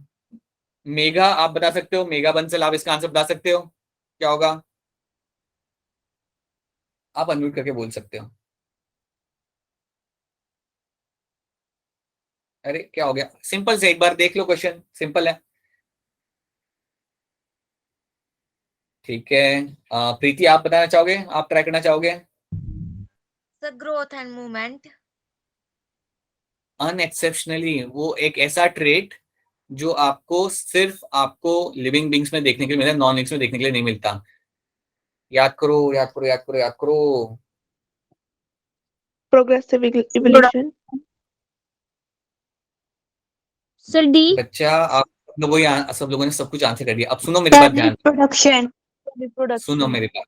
मेघा आप बता सकते हो, मेघा बंसल आप इसका आंसर बता सकते हो क्या होगा? आप अनम्यूट करके बोल सकते हो। अरे क्या हो गया, सिंपल से एक बार देख लो, क्वेश्चन सिंपल है, ठीक है। प्रीति आप बताना चाहोगे, आप ट्राई करना चाहोगे? Sir growth and movement. Unexceptionally वो एक ऐसा ट्रेट जो आपको सिर्फ आपको लिविंग बींग्स में देखने के लिए मिलता है, नॉन लिविंग्स में देखने के लिए नहीं मिलता। याद करो याद करो याद करो याद करो। Progressive evolution. Sir D. बच्चा आप सब लोगों ने सब कुछ आंसर कर दिया। अब सुनो मेरी बात ध्यान से। प्रोडक्शन। सुनो रिप्रोडक्शन। मेरी बात,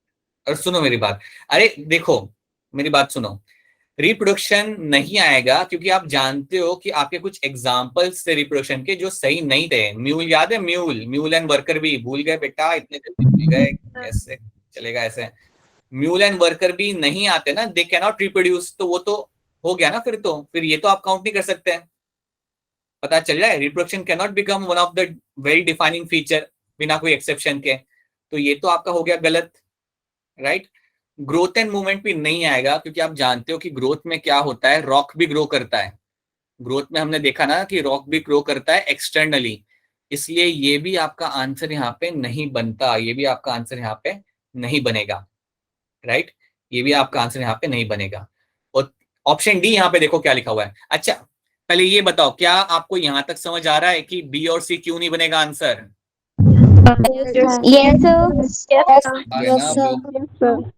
और सुनो मेरी बात। अरे देखो, मेरी बात सुनो। रिप्रोडक्शन नहीं आएगा क्योंकि आप जानते हो कि आपके कुछ एग्जाम्पल्स थे रिप्रोडक्शन के जो सही नहीं थे। म्यूल याद है, म्यूल, म्यूल एंड वर्कर भी भूल गए बेटा, इतने जल्दी भूल गए कैसे चलेगा ऐसे? म्यूल एंड वर्कर भी नहीं आते ना, दे कैन नॉट रिप्रोड्यूस, तो वो तो हो गया ना, फिर ये तो आप काउंट नहीं कर सकते हैं। पता चल रहा है, reproduction can not become one of the very defining feature बिना कोई एक्सेप्शन के, तो ये तो आपका हो गया गलत, राइट। ग्रोथ एंड मूवमेंट भी नहीं आएगा क्योंकि आप जानते हो कि ग्रोथ में क्या होता है, रॉक भी ग्रो करता है। ग्रोथ में हमने देखा ना कि रॉक भी ग्रो करता है एक्सटर्नली, इसलिए ये भी आपका आंसर यहाँ पे नहीं बनता, ये भी आपका आंसर यहाँ पे नहीं बनेगा, राइट। ये भी आपका आंसर यहाँ पे नहीं बनेगा। और ऑप्शन डी यहाँ पे देखो क्या लिखा हुआ है। अच्छा, पहले ये बताओ, क्या आपको यहाँ तक समझ आ रहा है कि बी और सी क्यों नहीं बनेगा आंसर? यस ना आप लोग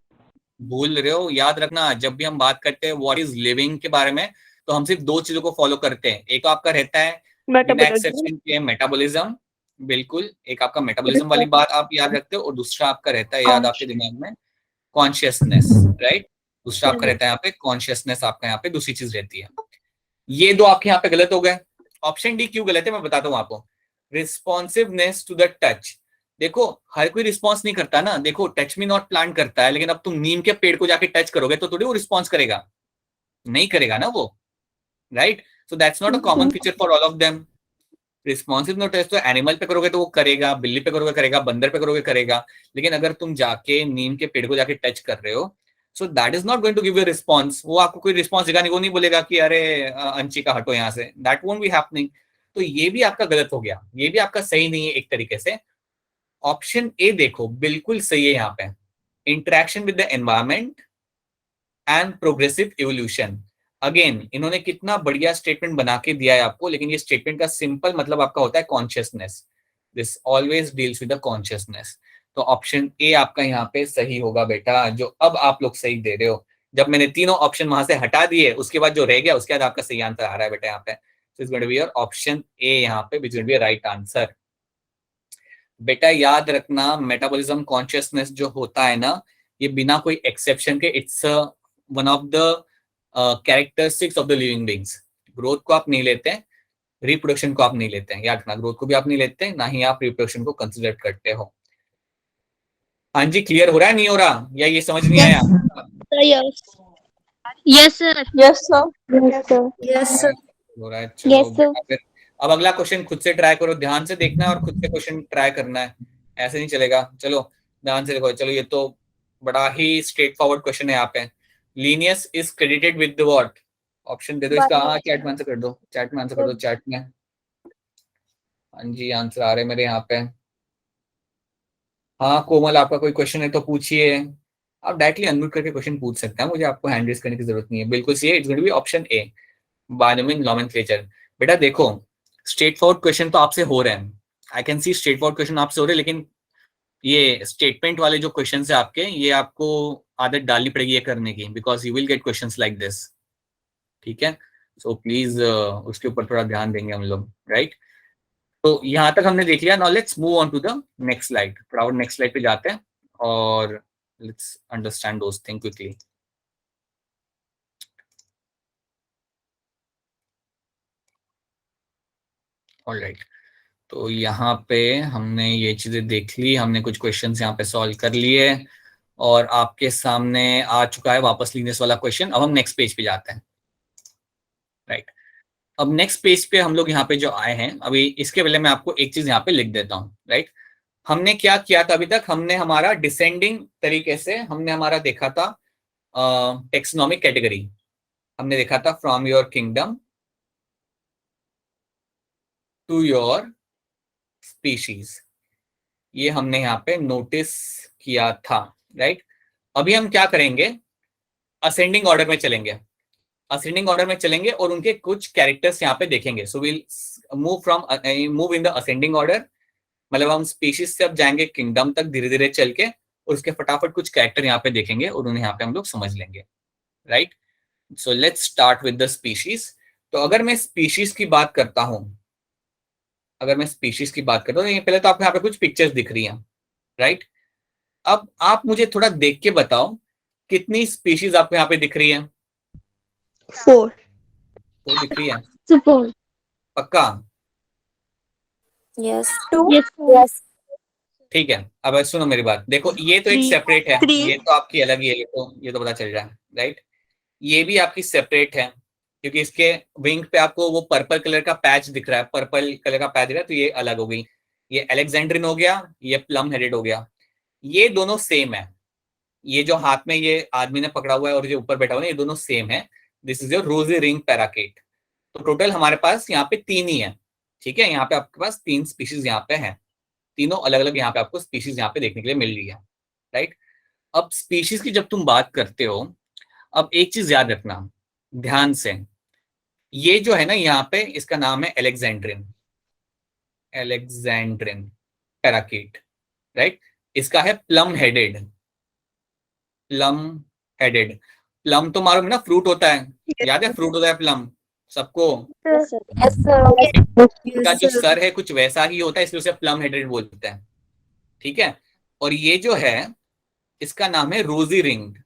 भूल रहे हो, याद रखना जब भी हम बात करते हैं व्हाट इज लिविंग के बारे में, तो हम सिर्फ दो चीजों को फॉलो करते हैं। एक आपका रहता है बिना एक्सेप्शन के मेटाबॉलिज्म, बिल्कुल, एक आपका मेटाबॉलिज्म वाली बात आप याद रखते हो, और दूसरा आपका रहता है याद आपके दिमाग में कॉन्शियसनेस, राइट। दूसरा आपका रहता है यहाँ पे कॉन्शियसनेस, आपका यहाँ पे दूसरी चीज रहती है। ये दो आपके यहाँ पे गलत हो गए। ऑप्शन डी क्यों गलत है मैं बताता हूँ आपको। रिस्पॉन्सिवनेस टू द टच, देखो हर कोई रिस्पॉन्स नहीं करता ना, देखो टच मी नॉट प्लांट करता है, लेकिन अब तुम नीम के पेड़ को जाके टच करोगे तो थोड़ी वो रिस्पॉन्स करेगा, नहीं करेगा ना वो, right. So that's not a common feature for all of them. Responsive no touch तो एनिमल पे करोगे तो वो करेगा, बिल्ली पे करोगे करेगा, बंदर पे करोगे करेगा, लेकिन अगर तुम जाके नीम के पेड़ को जाके टच कर रहे हो, so that is not going to give you response, वो आपको कोई रिस्पॉन्स देगा नहीं, वो नहीं बोलेगा कि अरे अंशिका हटो यहाँ से, दैट वोंट बी हैपनिंग। तो ये भी आपका गलत हो गया, ये भी आपका सही नहीं है एक तरीके से। ऑप्शन ए देखो बिल्कुल सही है यहाँ पे, interaction with the environment and progressive evolution. Again इन्होंने कितना बढ़िया स्टेटमेंट बना के दिया है आपको, लेकिन ये स्टेटमेंट का सिंपल मतलब आपका होता है consciousness, this always deals with the consciousness. तो ऑप्शन ए आपका यहाँ पे सही होगा बेटा, जो अब आप लोग सही दे रहे हो। जब मैंने तीनों ऑप्शन वहां से हटा दिए उसके बाद जो रह गया उसके बाद आपका सही आंसर आ रहा है बेटा यहाँ पे। So it's going to be your option A यहाँ पे, which will be a right answer। बेटा याद रखना, मेटाबॉलिज्म कॉन्शियसनेस जो होता है ना, ये बिना कोई एक्सेप्शन के it's one of the characteristics of the living beings. Growth को आप नहीं लेते हैं, रिप्रोडक्शन को आप नहीं लेते हैं, याद रखना, ग्रोथ को भी आप नहीं लेते हैं, ना ही आप रिप्रोडक्शन को कंसिडर करते हो। हाँ जी, क्लियर हो रहा है नहीं हो रहा, या ये समझ नहीं आया? Yes sir. Yes, sir. Yes sir. हो रहा है, चलो Yes, sir. बेटा फिर अब अगला क्वेश्चन खुद से ट्राई करो, ध्यान से देखना है और खुद से क्वेश्चन ट्राई करना है, ऐसे नहीं चलेगा। चलो ध्यान से देखो, चलो ये तो बड़ा ही स्ट्रेट फॉरवर्ड क्वेश्चन है यहाँ पे। Linnaeus is credited with the what? Option दे दो इसका, हाँ चैट में आंसर कर दो, चैट में आंसर कर दो, चैट में। हाँ जी आंसर आ रहे मेरे यहाँ पे। हाँ कोमल, आपका कोई क्वेश्चन है तो पूछिए, आप डायरेक्टली अनम्यूट करके क्वेश्चन पूछ सकते हैं, मुझे आपको हैंड रेज करने की जरूरत नहीं है। बिल्कुल सही है, it's going to be option A, binomial nomenclature. बेटा देखो, स्ट्रेट फॉरवर्ड क्वेश्चन तो आपसे हो रहे हैं, I can see straight forward question आपसे हो रहे हैं, लेकिन ये स्टेटमेंट वाले जो क्वेश्चन है आपके, ये आपको आदत डालनी पड़ेगी ये करने की, because you will gate questions like this, ठीक है। सो प्लीज उसके ऊपर थोड़ा ध्यान देंगे हम लोग, राइट। तो यहाँ तक हमने देख लिया। Now let's move on to the next slide, फटाफट नेक्स्ट स्लाइड पे जाते हैं और let's understand those thing quickly. Alright, तो यहाँ पे हमने ये चीजें देख ली, हमने कुछ क्वेश्चंस यहाँ पे सॉल्व कर लिए और आपके सामने आ चुका है वापस लीनियस वाला क्वेश्चन। अब हम नेक्स्ट पेज पे जाते हैं, राइट। अब नेक्स्ट पेज पे हम लोग यहाँ पे जो आए हैं, अभी इसके पहले मैं आपको एक चीज यहाँ पे लिख देता हूँ, राइट। हमने क्या किया था अभी तक, हमने हमारा डिसेंडिंग तरीके से हमने हमारा देखा था टेक्सोनॉमिक कैटेगरी, हमने देखा था from your kingdom to your species, ये हमने यहाँ पे नोटिस किया था, राइट। अभी हम क्या करेंगे, असेंडिंग ऑर्डर में चलेंगे, असेंडिंग ऑर्डर में चलेंगे और उनके कुछ कैरेक्टर्स यहाँ पे देखेंगे। So will move in the ascending order, मतलब हम स्पीशीज से अब जाएंगे किंगडम तक धीरे धीरे चल के, और उसके फटाफट कुछ कैरेक्टर यहाँ पे देखेंगे और उन्हें यहाँ पे हम लोग समझ लेंगे, right. So let's start with the species. तो अगर मैं स्पीशीज की बात करता हूं, अगर मैं स्पीशीज की बात करता हूँ, पहले तो आपको यहाँ पे कुछ पिक्चर्स दिख रही हैं, राइट। अब आप मुझे थोड़ा देख के बताओ कितनी स्पीशीज आपको यहाँ पे दिख रही है। 4. वो दिख रही है Suppose. पक्का? Yes. 2. Yes. ठीक है, अब सुनो मेरी बात, देखो ये तो एक 3. सेपरेट है, 3. ये तो आपकी अलग ही है, ये तो पता चल रहा है, राइट। ये भी आपकी सेपरेट है क्योंकि इसके विंग पे आपको वो पर्पल कलर का पैच दिख रहा है, पर्पल कलर का पैच दिख रहा है, तो ये अलग हो गई। ये अलेक्जेंड्रिन हो गया, ये प्लम हेडेड हो गया। ये दोनों सेम है, ये जो हाथ में ये आदमी ने पकड़ा हुआ है और जो ऊपर बैठा हुआ है, ये दोनों सेम है। दिस इज योर रोजी रिंग पैराकेट। तो टोटल हमारे पास यहाँ पे 3 ही है, ठीक है। यहाँ पे आपके पास 3 स्पीशीज यहाँ पे है, तीनों अलग अलग यहाँ पे आपको स्पीशीज यहाँ पे देखने के लिए मिल रही है, राइट। अब स्पीशीज की जब तुम बात करते हो, अब एक चीज याद रखना ध्यान से, ये जो है ना यहाँ पे, इसका नाम है एलेक्जेंड्रिन, एलेक्जेंड्रिन पैराकीट, राइट। इसका है plum headed, plum headed. Plum तो मालूम है ना, फ्रूट होता है, याद है फ्रूट होता है प्लम सबको। Yes, sir. Yes, sir. इसका जो सर है कुछ वैसा ही होता है, इसलिए उसे प्लम हेडेड बोलते हैं, ठीक है। और ये जो है इसका नाम है रोजी रिंग्ड,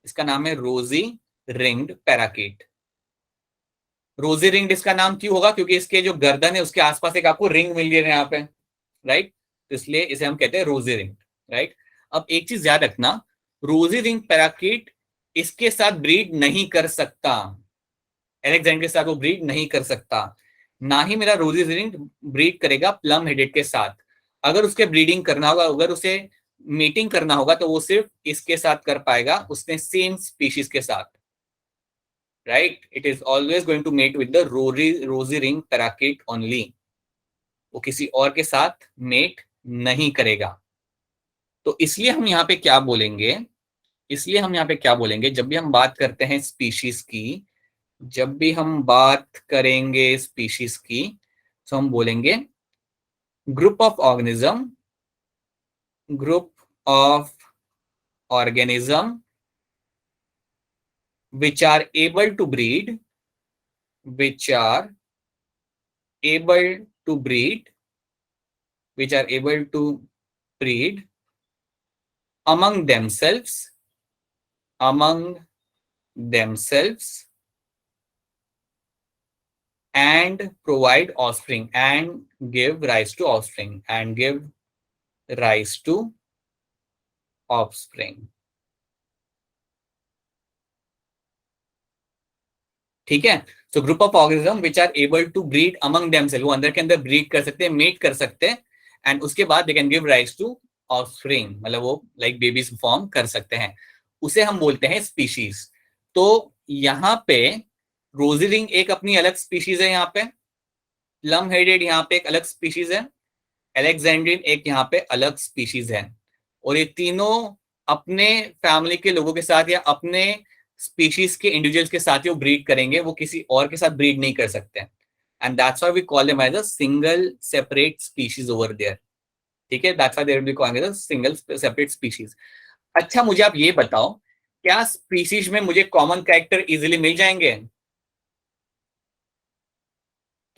इसका नाम है रोजी रिंग्ड पैराकीट। रोजी रिंग्ड इसका नाम क्यों होगा, क्योंकि इसके जो गर्दन है उसके आसपास एक आपको रिंग मिल रही है यहाँ पे, राइट। तो इसलिए इसे हम कहते हैं रोजी रिंग, राइट। अब एक चीज याद रखना, रोजी रिंग पैराकीट इसके साथ ब्रीड नहीं कर सकता, एलेक्जेंडर के साथ वो ब्रीड नहीं कर सकता, ना ही मेरा रोजी रिंग ब्रीड करेगा प्लम हेडेड के साथ। अगर उसके ब्रीडिंग करना होगा, अगर उसे मीटिंग करना होगा, तो वो सिर्फ इसके साथ कर पाएगा, उसने सेम स्पीशीज के साथ, right. It is always going to mate with the rosy ring parakeet only, वो किसी और के साथ मेट नहीं करेगा। तो इसलिए हम यहाँ पे क्या बोलेंगे, इसलिए हम यहाँ पे क्या बोलेंगे, जब भी हम बात करते हैं स्पीशीज की, जब भी हम बात करेंगे स्पीशीज की, तो हम बोलेंगे group of organism, group of organism which are able to breed, which are able to breed, which are able to breed among themselves, among themselves, and provide offspring and give rise to offspring, and give rise to offspring, ठीक है। So group of organism which are able to breed among themself, वो अंदर के अंदर breed कर सकते हैं, met कर सकते हैं, एंड उसके बाद they can give rise to offspring, मतलब वो लाइक बेबीज फॉर्म कर सकते हैं, उसे हम बोलते हैं स्पीशीज। तो यहाँ पे रोजी रिंग एक अपनी अलग स्पीशीज है, यहाँ पे प्लम हेडेड यहाँ पे एक अलग स्पीशीज है, एलेक्जेंड्रिन एक यहाँ पे अलग स्पीशीज है, और ये तीनों अपने फैमिली के लोगों के साथ या अपने स्पीशीज के इंडिविजुअल्स के साथ ही वो ब्रीड करेंगे, वो किसी और के साथ ब्रीड नहीं कर सकते हैं। and that's why we call them as a single separate species over there. ठीक है, that's why they will be calling as a single separate species. अच्छा, मुझे आप ये बताओ, क्या स्पीशीज में मुझे कॉमन कैरेक्टर इजीली मिल जाएंगे?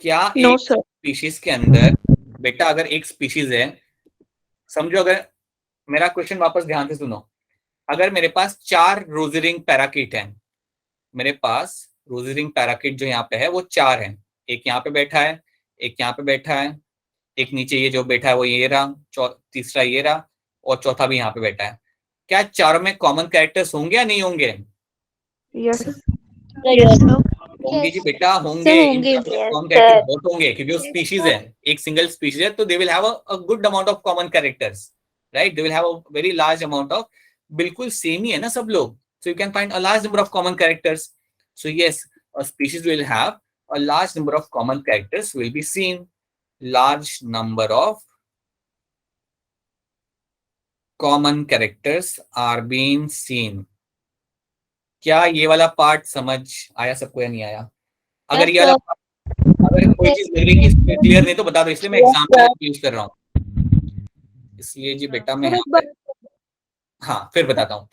क्या No, एक sir. स्पीशीज के अंदर, बेटा अगर एक स्पीशीज है, समझो, अगर मेरा क्वेश्चन वापस ध्यान से सुनो, अगर मेरे पास 4 रोजी रिंग पैराकीट हैं, मेरे पास रोजी रिंग पैराकीट जो यहाँ पे है वो 4 है, एक यहाँ पे बैठा है, एक यहाँ पे बैठा है, एक नीचे ये जो बैठा है वो ये रहा, तीसरा ये रहा, और चौथा भी यहाँ पे बैठा है। क्या चारों में कॉमन कैरेक्टर्स होंगे या नहीं होंगे? Yes. Yes. होंगे जी बेटा, होंगे। सर, होंगे। कॉमन कैरेक्टर बहुत होंगे, क्योंकि वो स्पीशीज है, एक सिंगल स्पीशीज है, तो they will have a good amount of common characters, right? They will have a very large amount of, बिल्कुल सेम ही है ना सब लोग, so you can find a large number of common characters. So yes, a species will have a large number of common characters will be seen. Large number of common characters are being seen. क्या ये वाला part समझ आया सबको या नहीं आया? अगर ये वाला अगर कोई चीज लग रही है क्लियर नहीं तो बता दो, इसलिए मैं एग्जांपल यूज कर रहा हूँ। इसलिए जी बेटा मैं यहाँ पे, हाँ फिर बताता हूँ।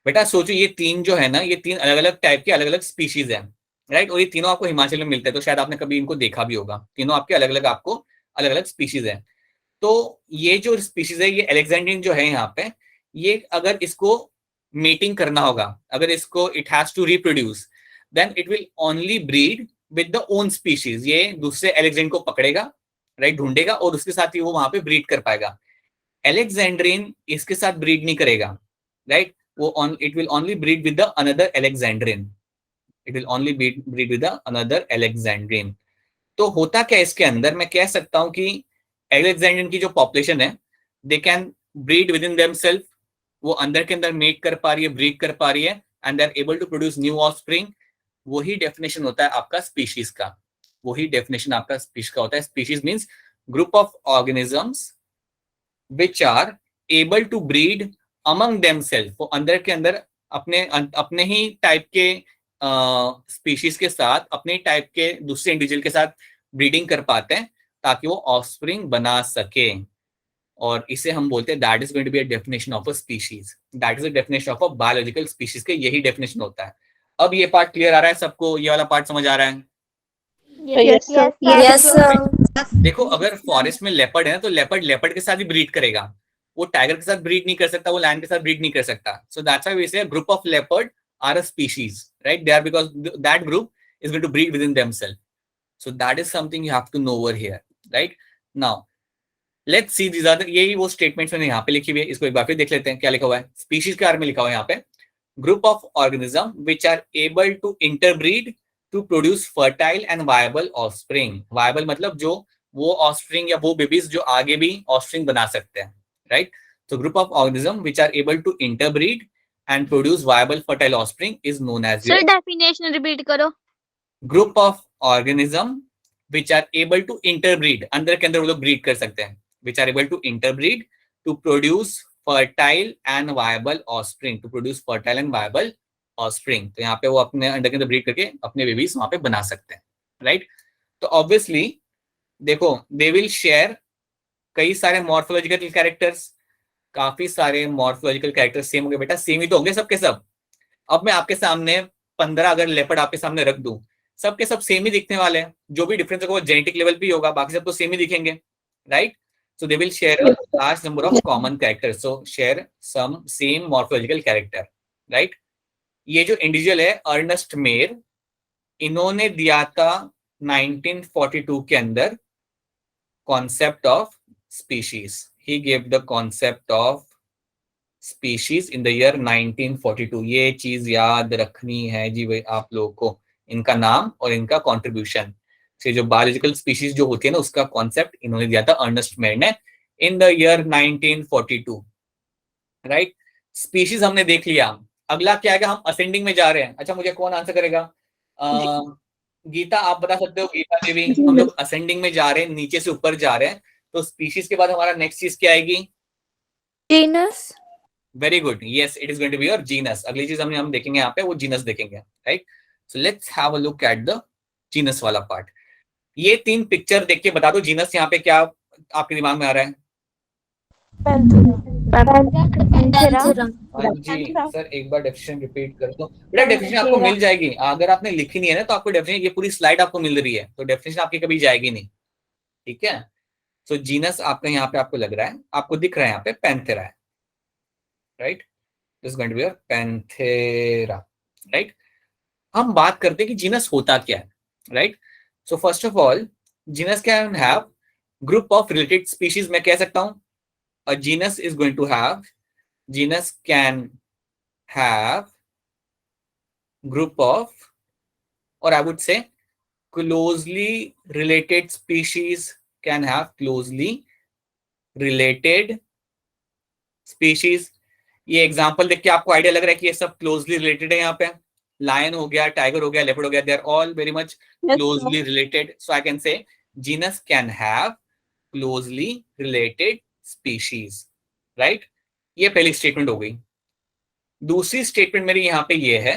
बेटा सोचो, ये 3 जो है ना, ये 3 अलग अलग टाइप के अलग अलग स्पीशीज हैं, राइट? और ये तीनों आपको हिमाचल में मिलते हैं, तो शायद आपने कभी इनको देखा भी होगा। तीनों आपके अलग अलग, आपको अलग अलग स्पीशीज है। तो ये जो स्पीशीज है, ये अलेक्जेंड्रियन जो है यहाँ पे, ये अगर इसको मेटिंग करना होगा, अगर इसको it has to reproduce, then it will only breed with the own species. ये दूसरे अलेक्जेंड्रियन को पकड़ेगा, राइट, ढूंढेगा, और उसके साथ ही वो वहां पे ब्रीड कर पाएगा। अलेक्जेंड्रियन इसके साथ ब्रीड नहीं करेगा, right? it will only breed with the another Alexandrian. It will only breed with the another Alexandrian. तो होता क्या इसके अंदर, मैं कह सकता हूं कि Alexandrian की जो पॉपुलेशन है, they can breed within themselves. वो अंदर के अंदर मेट कर पा रही है, ब्रीड कर पा रही है, and they are able to produce new offspring. वही डेफिनेशन होता है आपका स्पीशीज का, वही डेफिनेशन आपका स्पीशीज का होता है। Species means group of organisms which are able to breed among themselves. वो अंदर के अंदर अपने ही टाइप के स्पीशीज के साथ, अपने टाइप के दूसरे इंडिविजुअल के साथ ब्रीडिंग कर पाते हैं, ताकि वो ऑफस्प्रिंग बना सके। और इसे हम बोलते हैं that is going to be a definition of a species, that is a definition of a biological species के, यही डेफिनेशन होता है। अब ये पार्ट क्लियर आ रहा है सबको? ये वाला पार्ट समझ आ रहा है? Yes, sir. Yes, sir. देखो, अगर फॉरेस्ट में लेपर्ड है ना, तो लेपर्ड के साथ ही ब्रीड करेगा, वो टाइगर के साथ ब्रीड नहीं कर सकता, वो लायन के साथ ब्रीड नहीं कर सकता। So that's why we say group of leopard are a species, right? They are, because that group is going to breed within themself. So that is something you have to know over here, right? Now let's see these are, यही वो statements मैंने यहाँ पे लिखी हुई है, इसको एक बार फिर देख लेते हैं क्या लिखा हुआ है। स्पीशीज के बारे में लिखा हुआ है यहाँ पे, group of organism which are able to interbreed to produce fertile and viable offspring. Viable मतलब जो वो ऑफस्प्रिंग या वो बेबीज जो आगे भी ऑफस्प्रिंग बना सकते हैं, right? So group of organisms which are able to interbreed and produce viable fertile offspring is known as Sir, definition repeat करो. group of organism which are able to interbreed, अंदर के अंदर वो लोग ब्रीड कर सकते हैं, which are able to interbreed to produce fertile and viable offspring, to produce fertile and viable offspring. तो यहाँ पे वो अपने अंडर के अंदर ब्रीड करके अपने बेबीज वहां पे बना सकते हैं, राइट? तो ऑब्वियसली देखो, दे विल शेयर कई सारे मॉर्फोलॉजिकल कैरेक्टर्स, काफी सारे मॉर्फोलॉजिकल कैरेक्टर्स सेम होंगे बेटा, सेम ही तो होंगे सबके सब। अब मैं आपके सामने 15 अगर लेपर्ड आपके सामने रख दूं, सबके सब सेम ही दिखने वाले हैं, जो भी डिफरेंस होगा वो जेनेटिक लेवल पे होगा, बाकी सब तो सेम ही दिखेंगे, right? So they will share a large number of common characters, so share some same morphological character, right? ये जो इंडिविजुअल है अर्नेस्ट मेयर, इन्होंने दिया था 1942 के अंदर concept of species. He gave the concept of species in the year 1942. ये चीज याद रखनी है जी भाई आप लोगों को, इनका नाम और इनका कंट्रीब्यूशन से, जो बायोलॉजिकल स्पीशीज जो होती है ना, उसका कॉन्सेप्ट इन्होंने दिया था अर्नेस्ट मेयर ने in the year 1942, right? Species हमने देख लिया, अगला क्या है, हम असेंडिंग में जा रहे हैं। अच्छा, मुझे कौन आंसर करेगा? गीता आप बता सकते हो, गीता देवी। हम लोग असेंडिंग में जा रहे हैं, नीचे से ऊपर जा रहे हैं, तो स्पीशीज के बाद हमारा नेक्स्ट चीज क्या आएगी? Genus. Very good, yes, it is going to be your genus. अगली चीज हम देखेंगे यहाँ पे, वो जीनस देखेंगे, right? So let's have a look at the genus वाला पार्ट। ये 3 पिक्चर देख के बता दो जीनस यहाँ पे क्या आपके दिमाग में आ रहा है? पैंथेरा। हाँ जी सर, एक बार डेफिनेशन रिपीट कर दो बेटा। डेफिनेशन आपको मिल जाएगी, अगर आपने लिखी नहीं है ना तो आपको डेफिनेशन, ये पूरी स्लाइड आपको मिल रही है तो डेफिनेशन आपकी कभी जाएगी नहीं, ठीक है। सो जीनस आपका यहाँ पे आपको लग रहा है, आपको दिख रहा है यहाँ पे पैंथेरा है, right. This is going to be Panthera, right. हम बात करते हैं कि जीनस होता क्या है, right. So first of all genus can have group of related species. मैं कह सकता हूं a genus is going to have, genus can have group of, or I would say closely related species can have closely related species। ये example देख के आपको idea लग रहा है कि ये सब क्लोजली रिलेटेड है। यहाँ पे लायन हो गया, टाइगर हो गया, लेपर्ड हो गया, they are all very much closely related. So I can say genus can have closely related species, right. ये पहली स्टेटमेंट हो गई। दूसरी स्टेटमेंट मेरी यहां पे ये है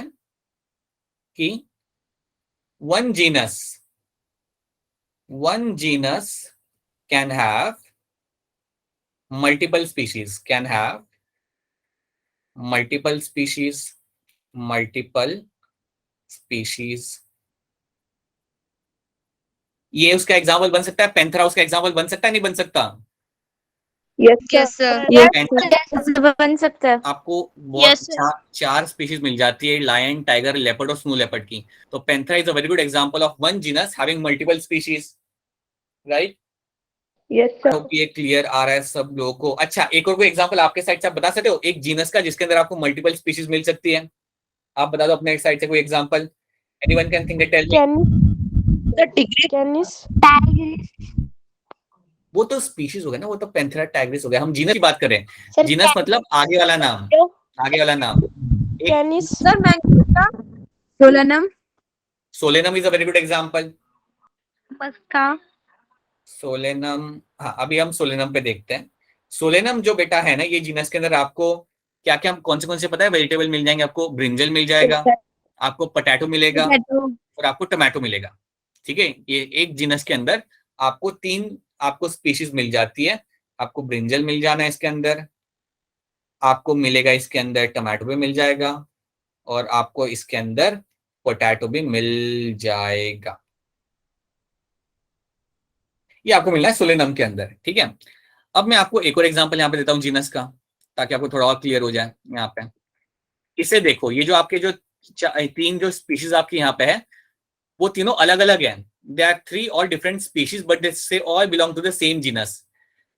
कि one genus can have multiple species, can have multiple species, multiple species. ये उसका एग्जाम्पल बन सकता है, पैंथेरा उसका एग्जाम्पल बन सकता है, नहीं बन सकता? Yes sir. बन सकता है। आपको बहुत Yes, sir. चार स्पीशीज मिल जाती है, लायन, टाइगर, लेपर्ड और स्नो लेपर्ड की। तो Panthera is a very good example of one genus having multiple species, right. Yes, sir. तो ये क्लियर आ रहा है सब लोगों को? अच्छा, एक और कोई एग्जांपल आपके साइड से आप बता सकते हो एक जीनस का जिसके अंदर आपको मल्टीपल स्पीशीज मिल सकती है? आप बता दो अपने साइड से कोई example. Anyone can think, tell me. Canis. वो तो स्पीशीज हो गया ना, वो तो पैंथेरा टाइग्रिस हो गया। हम जीनस की बात कर रहे हैं। जीनस मतलब आगे वाला नाम, आगे वाला नाम। Canis. Solanum. Solanum is a very good example. Musca. Solanum, हाँ अभी हम सोलेनम पे देखते हैं। सोलेनम जो बेटा है ना, ये जीनस के अंदर आपको क्या क्या कौन से पता है? वेजिटेबल मिल जाएंगे आपको, ब्रिंजल मिल जाएगा, आपको पोटैटो मिलेगा और आपको टमाटो मिलेगा, ठीक है। ये एक जीनस के अंदर आपको 3 आपको स्पीशीज मिल जाती है। आपको ब्रिंजल मिल जाना है इसके अंदर, आपको मिलेगा इसके अंदर टमाटो भी मिल जाएगा और आपको इसके अंदर पोटैटो भी मिल जाएगा। ये आपको मिलना है सोलेनम के अंदर, ठीक है। अब मैं आपको एक और एग्जांपल यहाँ पे देता हूँ जीनस का, ताकि आपको थोड़ा और क्लियर हो जाए। यहाँ पे इसे देखो, ये जो आपके जो 3 जो स्पीशीज आपकी यहाँ पे है वो तीनों अलग अलग हैं। They are 3 all different species but they all belong to the same genus.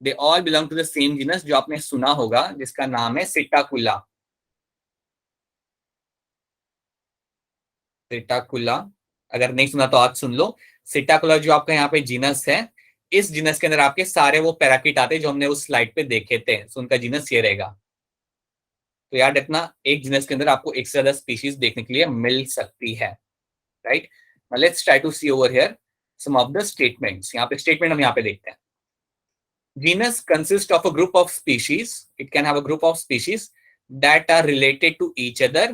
They all belong to the same genus, जो आपने सुना होगा, जिसका नाम है सिटाकुला। सिटाकुला, अगर नहीं सुना तो आज सुन लो। सिटाकुला जो आपका यहाँ पे जीनस है, इस जीनस के अंदर आपके सारे वो पैराकिट आते हैं जो हमने उस स्लाइड पे देखे थे। सो उनका जीनस ये रहेगा। तो याद रखना, एक जीनस के अंदर आपको एक से ज्यादा स्पीशीज देखने के लिए मिल सकती है, right. Let's try to see over here some of the statements. यहाँ पे स्टेटमेंट हम यहाँ पे देखते हैं। Genus consists of a group of species. It can have a group of species that are related to each other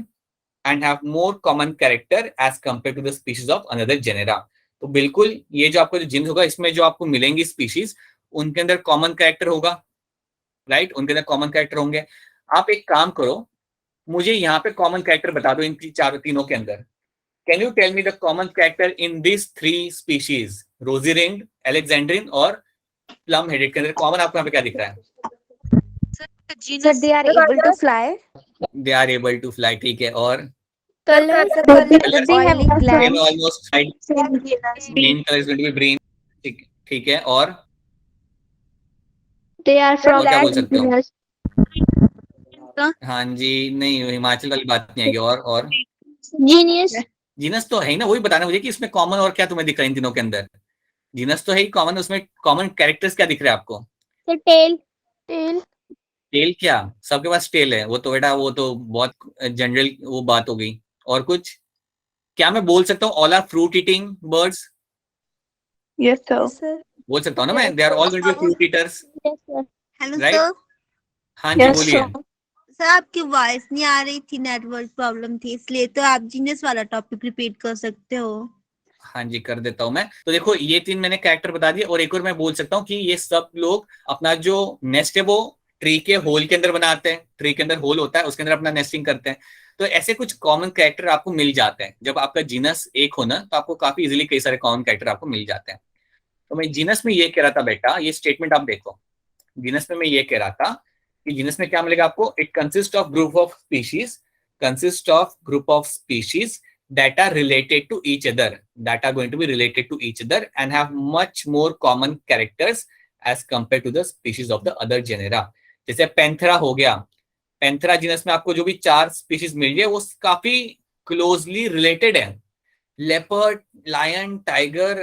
and have more common character as compared to the species of another genera. तो बिल्कुल ये जो आपका जो genus होगा, इसमें जो आपको मिलेंगी स्पीशीज, उनके अंदर कॉमन कैरेक्टर होगा, राइट। उनके अंदर कॉमन कैरेक्टर होंगे। आप एक काम करो, मुझे यहाँ पे कॉमन कैरेक्टर बता दो इन तीनों के अंदर। Can you tell me the common character in this 3 species, rosy ringed, Alexandrine और प्लम हेडेड के अंदर कॉमन आपको यहाँ पे क्या दिख रहा है? Sir, they are able to fly. They are able to fly, ठीक है। और Colors, they oily glands. Almost main colour is going to be green, ठीक है। और They are from क्या बोल सकते हो? का? हाँ जी, नहीं हिमाचल वाली बात नहीं आएगी। और जीनियस। जीनस तो है ही ना, वही बताना मुझे कि इसमें कॉमन और क्या तुम्हें दिख रहा है इन तीनों के अंदर। जीनस तो है ही कॉमन, उसमें कॉमन कैरेक्टर्स क्या दिख रहे हैं आपको? The tail. टेल, क्या सबके पास टेल है? वो तो बेटा वो तो बहुत जनरल वो बात हो गई। और कुछ क्या मैं बोल सकता हूँ all are fruit eating birds? Yes, sir. बोल सकता हूँ ना मैं, they are all going to be fruit eaters, Yes, sir. Hello Right? Sir. हाँ जी Yes, बोलिए। sir. सर आपकी वॉइस नहीं आ रही थी, नेटवर्क प्रॉब्लम थी, इसलिए तो आप जीनियस वाला टॉपिक रिपीट कर सकते हो। हाँ जी, कर देता हूं मैं। तो देखो ये 3 मैंने कैरेक्टर बता दिए, और एक और मैं बोल सकता हूँ कि ये सब लोग अपना जो नेस्ट है वो ट्री के होल के अंदर बनाते हैं। ट्री के अंदर होल होता है, उसके अंदर अपना नेस्टिंग करते हैं। तो ऐसे कुछ कॉमन कैरेक्टर आपको मिल जाते हैं। जब आपका जीनस एक हो ना, तो आपको काफी इजीली कई सारे कॉमन कैरेक्टर आपको मिल जाते हैं। तो मैं जीनस में ये कह रहा था बेटा, ये स्टेटमेंट आप देखो। जीनस में मैं ये कह रहा था कि जीनस में क्या मिलेगा आपको, it consist of group of species, consist of group of species that are related to each other, that are going to be related to each other and have much more common characters as compared to the species of the other genera. जैसे Panthera हो गया, Panthera genus में आपको जो भी 4 species मिल गए वो काफी क्लोजली रिलेटेड है। Leopard, lion, tiger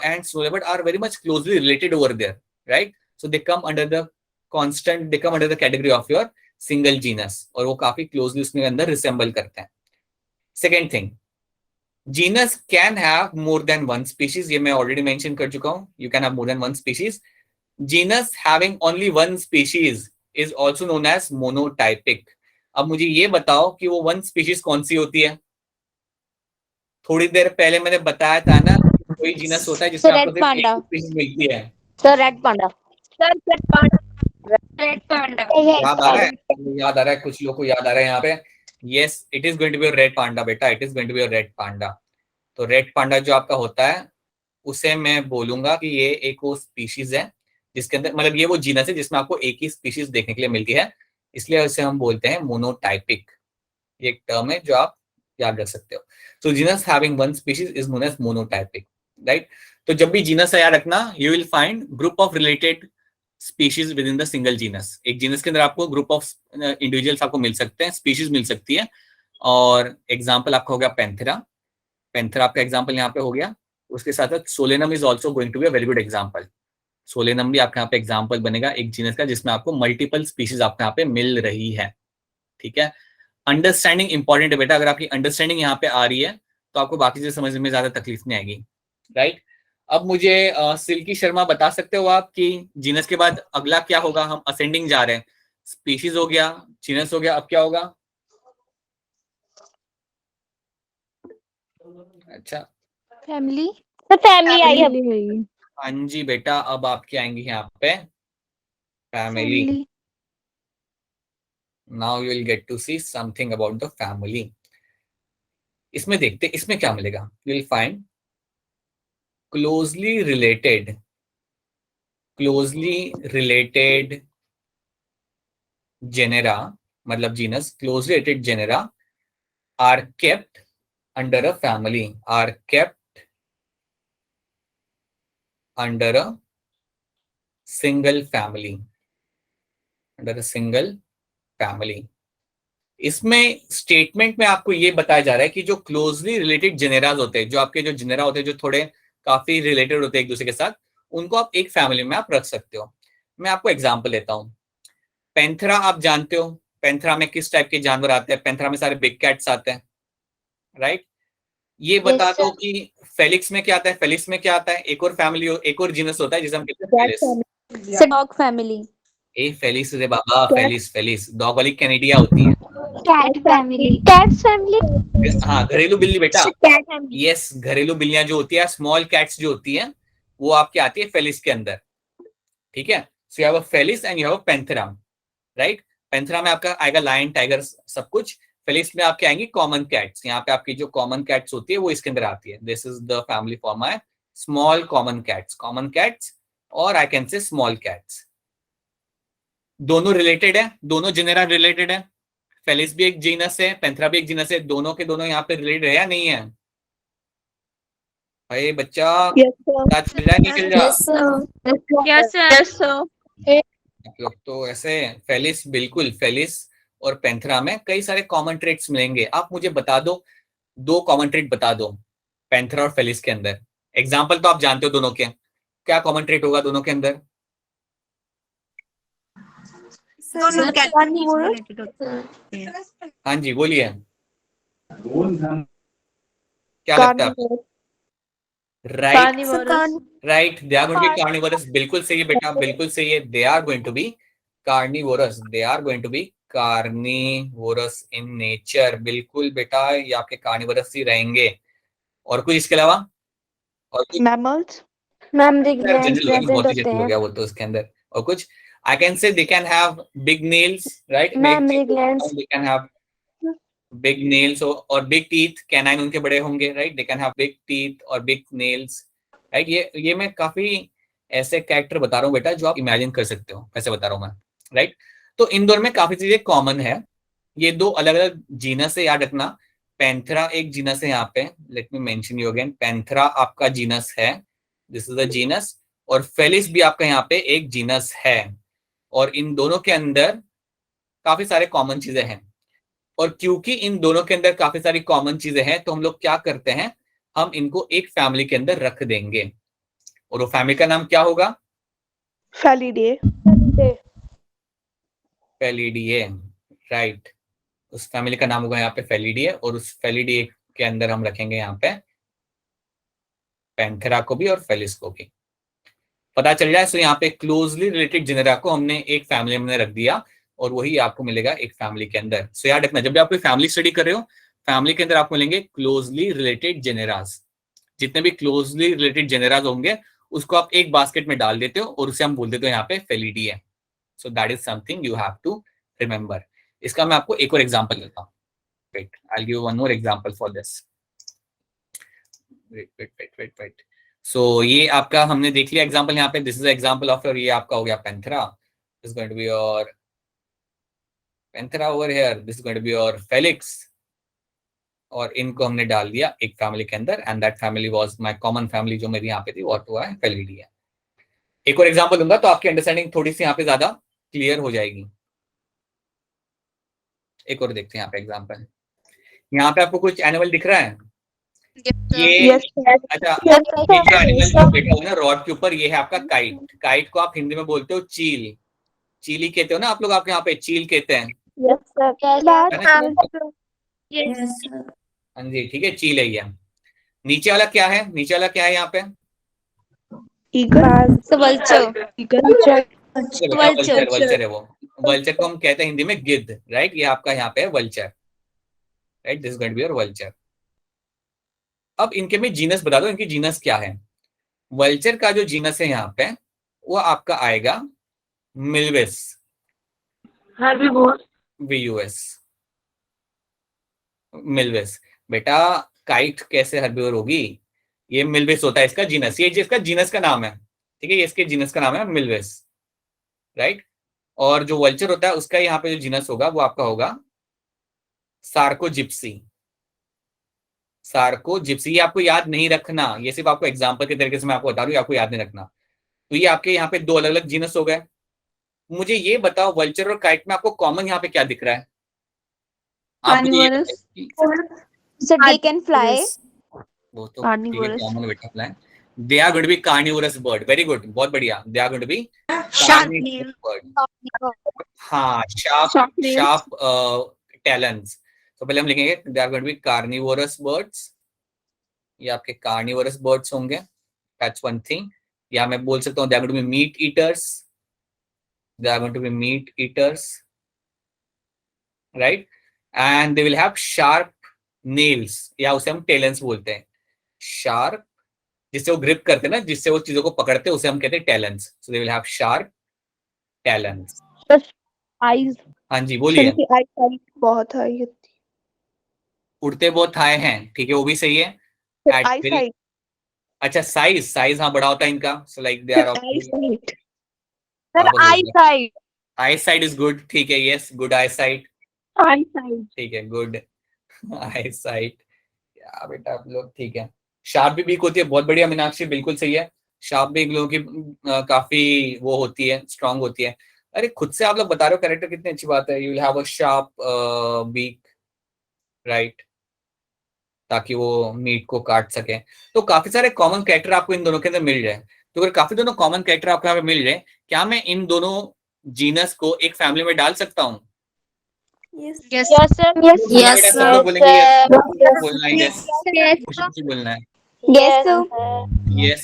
and snow leopard are very much closely related over there, right? So they come under the constant, they come under the category of your single genus, और वो काफी closely उसमें अंदर resemble करते हैं। Second thing, genus can have more than one species, ये मैं already mention कर चुका हूँ। You can have more than one species. Genus having only one species is also known as monotypic. अब मुझे ये बताओ कि वो one species कौन सी होती है? थोड़ी देर पहले मैंने बताया था ना, कोई जीनस होता है जिसमें आपको सिर्फ एक स्पीशीज मिलती है। Sir red panda. Sir red panda. Red panda. याद आ रहा है? याद आ रहा है, कुछ लोगों को याद आ रहा है यहाँ पे। Yes, it is going to be a red panda बेटा, it is going to be a red panda. तो रेड पांडा जो आपका होता है उसे मैं बोलूंगा कि ये एक वो स्पीशीज है जिसके अंदर, मतलब ये वो जीनस है जिसमें आपको एक ही स्पीशीज देखने के लिए मिलती है, इसलिए उसे हम बोलते हैं मोनोटाइपिक। ये एक टर्म है जो आप याद रख सकते हो। So genus having one species is known as monotypic, right? तो जब भी जीनस है याद रखना, you will find group of related species within the single genus. एक जीनस के अंदर आपको ग्रुप ऑफ इंडिविजुअल्स आपको मिल सकते हैं, स्पीशीज मिल सकती है। और एग्जाम्पल आपका हो गया पैंथेरा, पैंथेरा आपका एग्जाम्पल यहाँ पे हो गया। उसके साथ साथ Solanum is also going to be a very good example. Solanum भी आपके यहाँ पे एग्जाम्पल बनेगा एक जीनस का जिसमें आपको मल्टीपल स्पीशीज आपके यहाँ पे मिल रही है, ठीक है? अंडरस्टैंडिंग इंपॉर्टेंट है बेटा, अगर आपकी अंडरस्टैंडिंग यहाँ पे आ रही है तो आपको बाकी चीजें समझने में ज्यादा तकलीफ नहीं आएगी, राइट? अब मुझे सिल्की शर्मा बता सकते हो आप कि जीनस के बाद अगला क्या होगा? हम असेंडिंग जा रहे हैं, स्पीशीज हो गया, जीनस हो गया, अब क्या होगा? अच्छा, फैमिली। तो फैमिली आई अब। हाँ जी बेटा, अब आपकी आएंगी यहाँ पे family. Now you will get to see something about the family. इसमें देखते इसमें क्या मिलेगा। You will find closely related genera, मतलब genus, closely related genera are kept under a family, are kept under a single family, under a single family. इसमें statement में आपको ये बताया जा रहा है कि जो क्लोजली रिलेटेड जेनेराज होते हैं, जो आपके जो जेनेरा होते हैं जो थोड़े काफी रिलेटेड होते हैं एक दूसरे के साथ, उनको आप एक फैमिली में आप रख सकते हो। मैं आपको एग्जांपल लेता हूं। पैंथरा आप जानते हो, पैंथरा में किस टाइप के जानवर आते हैं? पैंथरा में सारे बिग कैट्स आते हैं, राइट? ये बता दो कि फेलिक्स में क्या आता है? फेलिक्स में क्या आता है? एक और फैमिली, एक और जीनस होता है जिसे हम कहते हैं फेलिस। Dog family. ए फेलिस रे बाबा, फेलिस डॉग वाली कैनेडिया होती है। Cat family. Cat family. हाँ, घरेलू बिल्ली बेटा। Cat family. यस, घरेलू बिल्लियां जो होती है, स्मॉल कैट्स जो होती हैं, वो आपकी आती है फेलिस के अंदर, ठीक है? So you have a Felis and you have a Panthera, right? Panthera में आपका आएगा लायन, टाइगर, सब कुछ। फेलिस में आपके आएंगी कॉमन कैट्स। यहाँ पे आपकी जो कॉमन कैट्स होती है वो इसके अंदर आती है। This is the family for my small common cats, और I can say small cats. दोनों रिलेटेड है, दोनों जेनेरा रिलेटेड है। फेलिस भी एक जीनस है, पैंथेरा भी एक जीनस है, दोनों के दोनों यहाँ पे रिलेटेड है या नहीं है? भाई बच्चा Yes, sir. चल रहा है, नहीं चल रहा? Yes sir. आप लोग तो ऐसे, फेलिस, बिल्कुल फेलिस और पैंथेरा में कई सारे कॉमन ट्रेट्स मिलेंगे। आप मुझे बता दो, 2 कॉमन ट्रेट बता दो पैंथेरा और फेलिस के अंदर। एग्जाम्पल तो आप जानते हो दोनों के, क्या कॉमन ट्रेट होगा दोनों के अंदर? दोनों related होते हैं। हाँ जी बोलिए, क्या लगता है आपको? Right, they are going to be carnivorous. बिल्कुल सही है बेटा, बिल्कुल सही है। They are going to be carnivorous, they are going to be carnivorous in nature. बिल्कुल बेटा, ये आपके कार्निवोरस ही रहेंगे। और कुछ इसके अलावा? और कुछ Mammals. Mammary जनरल glands हो गया, present बहुत ही होते जनरल हो हैं. गया वो तो उसके अंदर। और कुछ आई कैन से they can have big nails, right. मैं एक Mammary चीज glands. They can have big nails और बिग टीथ, कैनाइन उनके बड़े होंगे, right. They can have big teeth और बिग नेल्स, राइट। ये मैं काफी ऐसे कैरेक्टर बता रहा हूँ बेटा जो आप इमेजिन कर सकते हो, ऐसे बता रहा हूँ मैं, राइट। तो इन दोनों में काफी चीजें कॉमन है। ये दो अलग अलग जीनस है, याद रखना। पैंथरा एक जीनस है यहाँ पे, let me mention you again, Panthera आपका जीनस है, दिस इज अ जीनस। और फेलिस भी आपका यहाँ पे एक जीनस है। और इन दोनों के अंदर काफी सारे कॉमन चीजें हैं। और क्योंकि इन दोनों के अंदर काफी सारी कॉमन चीजें हैं, तो हम लोग क्या करते हैं, हम इनको एक फैमिली के अंदर रख देंगे। और वो फैमिली का नाम क्या होगा? Felidae. फेलिडिए, राइट। उस फैमिली का नाम होगा यहाँ पे फेलिडिए, और उस फेलिडिए के अंदर हम रखेंगे यहाँ पे पैंथेरा को भी और फेलिस को भी। पता चल जाए। सो यहाँ पे क्लोजली रिलेटेड जेनेरा को हमने एक फैमिली में रख दिया, और वही आपको मिलेगा एक फैमिली के अंदर। सो याद रखना, जब भी आप कोई फैमिली स्टडी कर रहे हो, फैमिली के अंदर आपको मिलेंगे क्लोजली रिलेटेड जेनेरास। जितने भी क्लोजली रिलेटेड जेनेरास होंगे उसको आप एक बास्केट में डाल देते हो, और उसे हम बोल देते हो यहाँ पे felidae. So that is something you have to remember. इसका मैं आपको एक और एग्जांपल देता हूँ। Wait, I will give one more example for this. Wait. सो ये आपका हमने देख लिया एग्जांपल यहाँ पे, दिस इज एग्जांपल ऑफ, और ये आपका हो गया panthera, this is going to be your panthera over here, this is going to be your felix. और इनको हमने डाल दिया एक फैमिली के अंदर, and that family was my common family जो मेरी यहाँ पे थी, वो हुआ है फेलिडिया। एक और एग्जांपल दूंगा तो आपकी अंडरस्टैंडिंग थोड़ी सी यहाँ पे ज्यादा क्लियर हो जाएगी। एक और देखते हैं यहाँ पे एग्जांपल। यहाँ पे आपको कुछ एनिमल दिख रहा है? ये Yes, sir. अच्छा, Yes, ये जो एनिमल sir. जो बैठा हुआ है ना रॉड के ऊपर, ये है आपका काइट। काइट को आप हिंदी में बोलते हो चील। चीली कहते हो ना आप लोग, आपके यहाँ पे चील कहते हैं, Yes, sir. Yes, है ना? Yes, sir. हाँ जी, ठीक है, चील है ये। नीचे वाला क्या है? नीचे वाला क्या है यहाँ पे? Eagle. So vulture. Eagle. ये बेटा Vulture. वल्चर है वो। वल्चर को हम कहते हैं हिंदी में गिद्ध, राइट। ये आपका यहाँ पे है vulture, right. This going to be your vulture. अब इनके में जीनस बता दो, इनकी जीनस क्या है। वल्चर का जो जीनस है यहाँ पे, वो आपका आएगा मिल्विस, VUS, मिल्विस। बेटा काइट कैसे हर्बिवोर होगी? ये मिल्विस होता है इसका जीनस, ये जिसका जीनस का नाम है, ठीक है, ये इसके जीनस का नाम है मिल्विस, राइट। और जो वल्चर होता है उसका यहाँ पे जो जीनस होगा वो आपका होगा सार्कोजिप्सी। सार्कोजिप्सी, ये आपको याद नहीं रखना, ये सिर्फ आपको एग्जांपल के तरीके से मैं आपको बता रहा हूँ, आपको याद नहीं रखना। तो ये आपके यहाँ पे दो अलग अलग जीनस हो गए। मुझे ये बताओ, वल्चर और काइट में आपको कॉमन यहाँ पे क्या दिख रहा है? आप मुझे ये बताइए। So they can fly. वो तो ठीक है, Carnivorous. कॉमन बेटा plan. They are going to be carnivorous bird, very good, बहुत बढ़िया। They are going to be Sharp carnivorous nail. Bird. हाँ, शार्प टैलेंस। तो पहले हम लिखेंगे they are going to be carnivorous birds, ये आपके कार्निवोरस बर्ड्स होंगे, दैट्स वन थिंग। या मैं बोल सकता हूँ they are going to be meat eaters, they are going to be meat eaters, right. And they will have sharp nails, या उसे हम टेलेंस बोलते हैं। शार्प, जिससे वो ग्रिप करते हैं ना, जिससे वो चीजों को पकड़ते हैं, उसे हम कहते हैं talons. So they will have sharp talons. Eyes. हाँ जी, बोलिए। इनकी eyesight बहुत हाई होती उड़ते बहुत हाई हैं, ठीक है, वो भी सही है। है। At very- eyesight. अच्छा, साइज हाँ बड़ा होता है इनका। So like they are eyesight. Sir, eyesight. Eyesight is good, ठीक है, yes, good eyesight, Eyesight. ठीक है, गुड आई साइट। या बेटा आप लोग ठीक है। शार्प भी वीक होती है, बहुत बढ़िया मीनाक्षी, बिल्कुल सही है। शार्प भी लोगों की काफी वो होती है, स्ट्रांग होती है। अरे खुद से आप लोग बता रहे हो कैरेक्टर, कितनी अच्छी बात है। You will have a sharp beak, right, ताकि वो मीट को काट सके। तो काफी सारे कॉमन कैरेक्टर आपको इन दोनों के अंदर मिल जाए। तो अगर काफी दोनों कॉमन कैरेक्टर आपको यहाँ पे मिल जाए, क्या मैं इन दोनों जीनस को एक फैमिली में डाल सकता हूँ? Yes. Yes, sir. Yes, बोलना बेटा, सब लोग बोलेंगे yes, बोलना है yes, Yes, खुशी से बोलना है yes, sir. yes,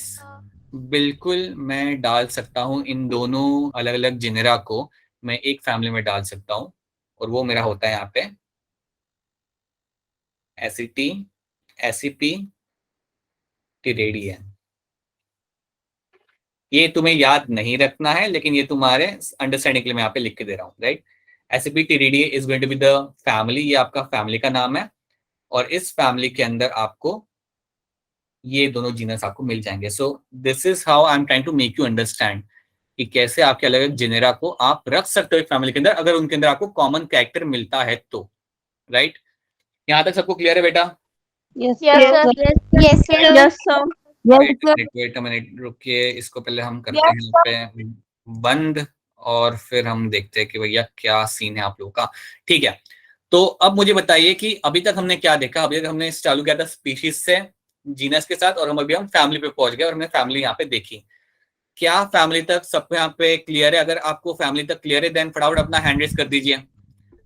बिल्कुल मैं डाल सकता हूँ इन दोनों अलग अलग जेनेरा को, मैं एक फैमिली में डाल सकता हूँ। और वो मेरा होता है यहाँ पे एसिटी, एसिपी, टिरेडियन। ये तुम्हें याद नहीं रखना है, लेकिन ये तुम्हारे अंडरस्टैंडिंग के लिए मैं यहाँ पे लिख के दे रहा हूँ, right. SCP-TDD is going to be the family, ये आपका फैमिली का नाम है, और इस फैमिली के अंदर आपको ये दोनों जीनस आपको मिल जाएंगे। So this is how I am trying to make you understand कि कैसे आपके अलग अलग जेनेरा को आप रख सकते हो एक फैमिली के अंदर, अगर उनके अंदर आपको कॉमन कैरेक्टर मिलता है तो, राइट। यहाँ तक सबको क्लियर है बेटा? Yes, sir. Wait a minute, रुकिए, इसको पहले हम करते हैं यहाँ पे बंद, और फिर हम देखते हैं कि भैया क्या सीन है आप लोगों का। ठीक है, तो अब मुझे बताइए कि अभी तक हमने क्या देखा। अभी तक हमने चालू किया था स्पीशीज से, जीनस के साथ, और हम फैमिली पे पहुंच गए और हमने फैमिली यहाँ पे देखी। क्या फैमिली तक सबको यहाँ पे क्लियर है? अगर आपको फैमिली तक क्लियर है देन फटाफट अपना हैंड रेज कर दीजिए,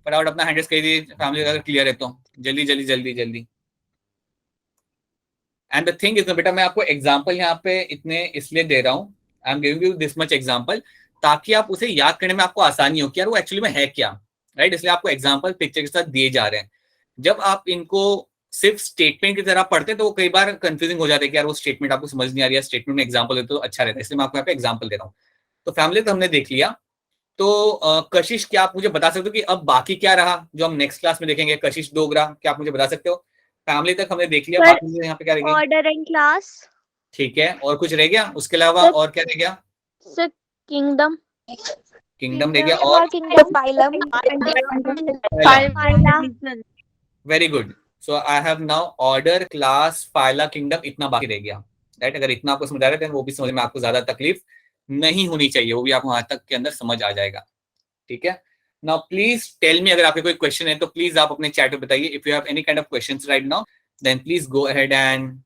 फटाफट अपना हैंड रेज कर दीजिए फैमिली अगर क्लियर है तो, जल्दी जल्दी जल्दी जल्दी। एंड द थिंग इज, बेटा मैं आपको एग्जांपल यहाँ पे इतने इसलिए दे रहा हूँ, I am giving you this much example, ताकि आप उसे याद करने में आपको आसानी हो कि यार वो एक्चुअली में है क्या, राइट। इसलिए आपको एग्जांपल पिक्चर के साथ दिए जा रहे हैं। जब आप इनको सिर्फ स्टेटमेंट की तरह पढ़ते हैं तो वो कई बार कंफ्यूजिंग हो जाता है कि यार वो स्टेटमेंट आपको समझ नहीं आ रही है, स्टेटमेंट में एग्जांपल देते तो अच्छा रहता है, इसलिए मैं आपको यहाँ पे एग्जांपल दे रहा हूँ। तो फैमिली तो हमने देख लिया, तो कशिश क्या आप मुझे बता सकते हो कि अब बाकी क्या रहा जो हम नेक्स्ट क्लास में देखेंगे? कशिश डोगरा, क्या आप मुझे बता सकते हो? फैमिली तक हमने देख लिया, बाकी यहाँ पे क्या रह गया? Order and class. ठीक है, और कुछ रह गया उसके अलावा? और क्या रह गया? Sir kingdom. किंगडम रह गया, और Phylum. Very good. So I have now order, class, phyla, kingdom, इतना बाकी रह गया, राइट। अगर इतना आपको समझ आ रहा है वो भी समझ में आपको ज्यादा तकलीफ नहीं होनी चाहिए, वो भी आपको वहां तक के अंदर समझ आ जाएगा, ठीक है। नाउ प्लीज टेल मी, अगर आपके कोई क्वेश्चन है तो प्लीज आप अपने चैट में बताइए। If you have any kind of questions right now then please go ahead and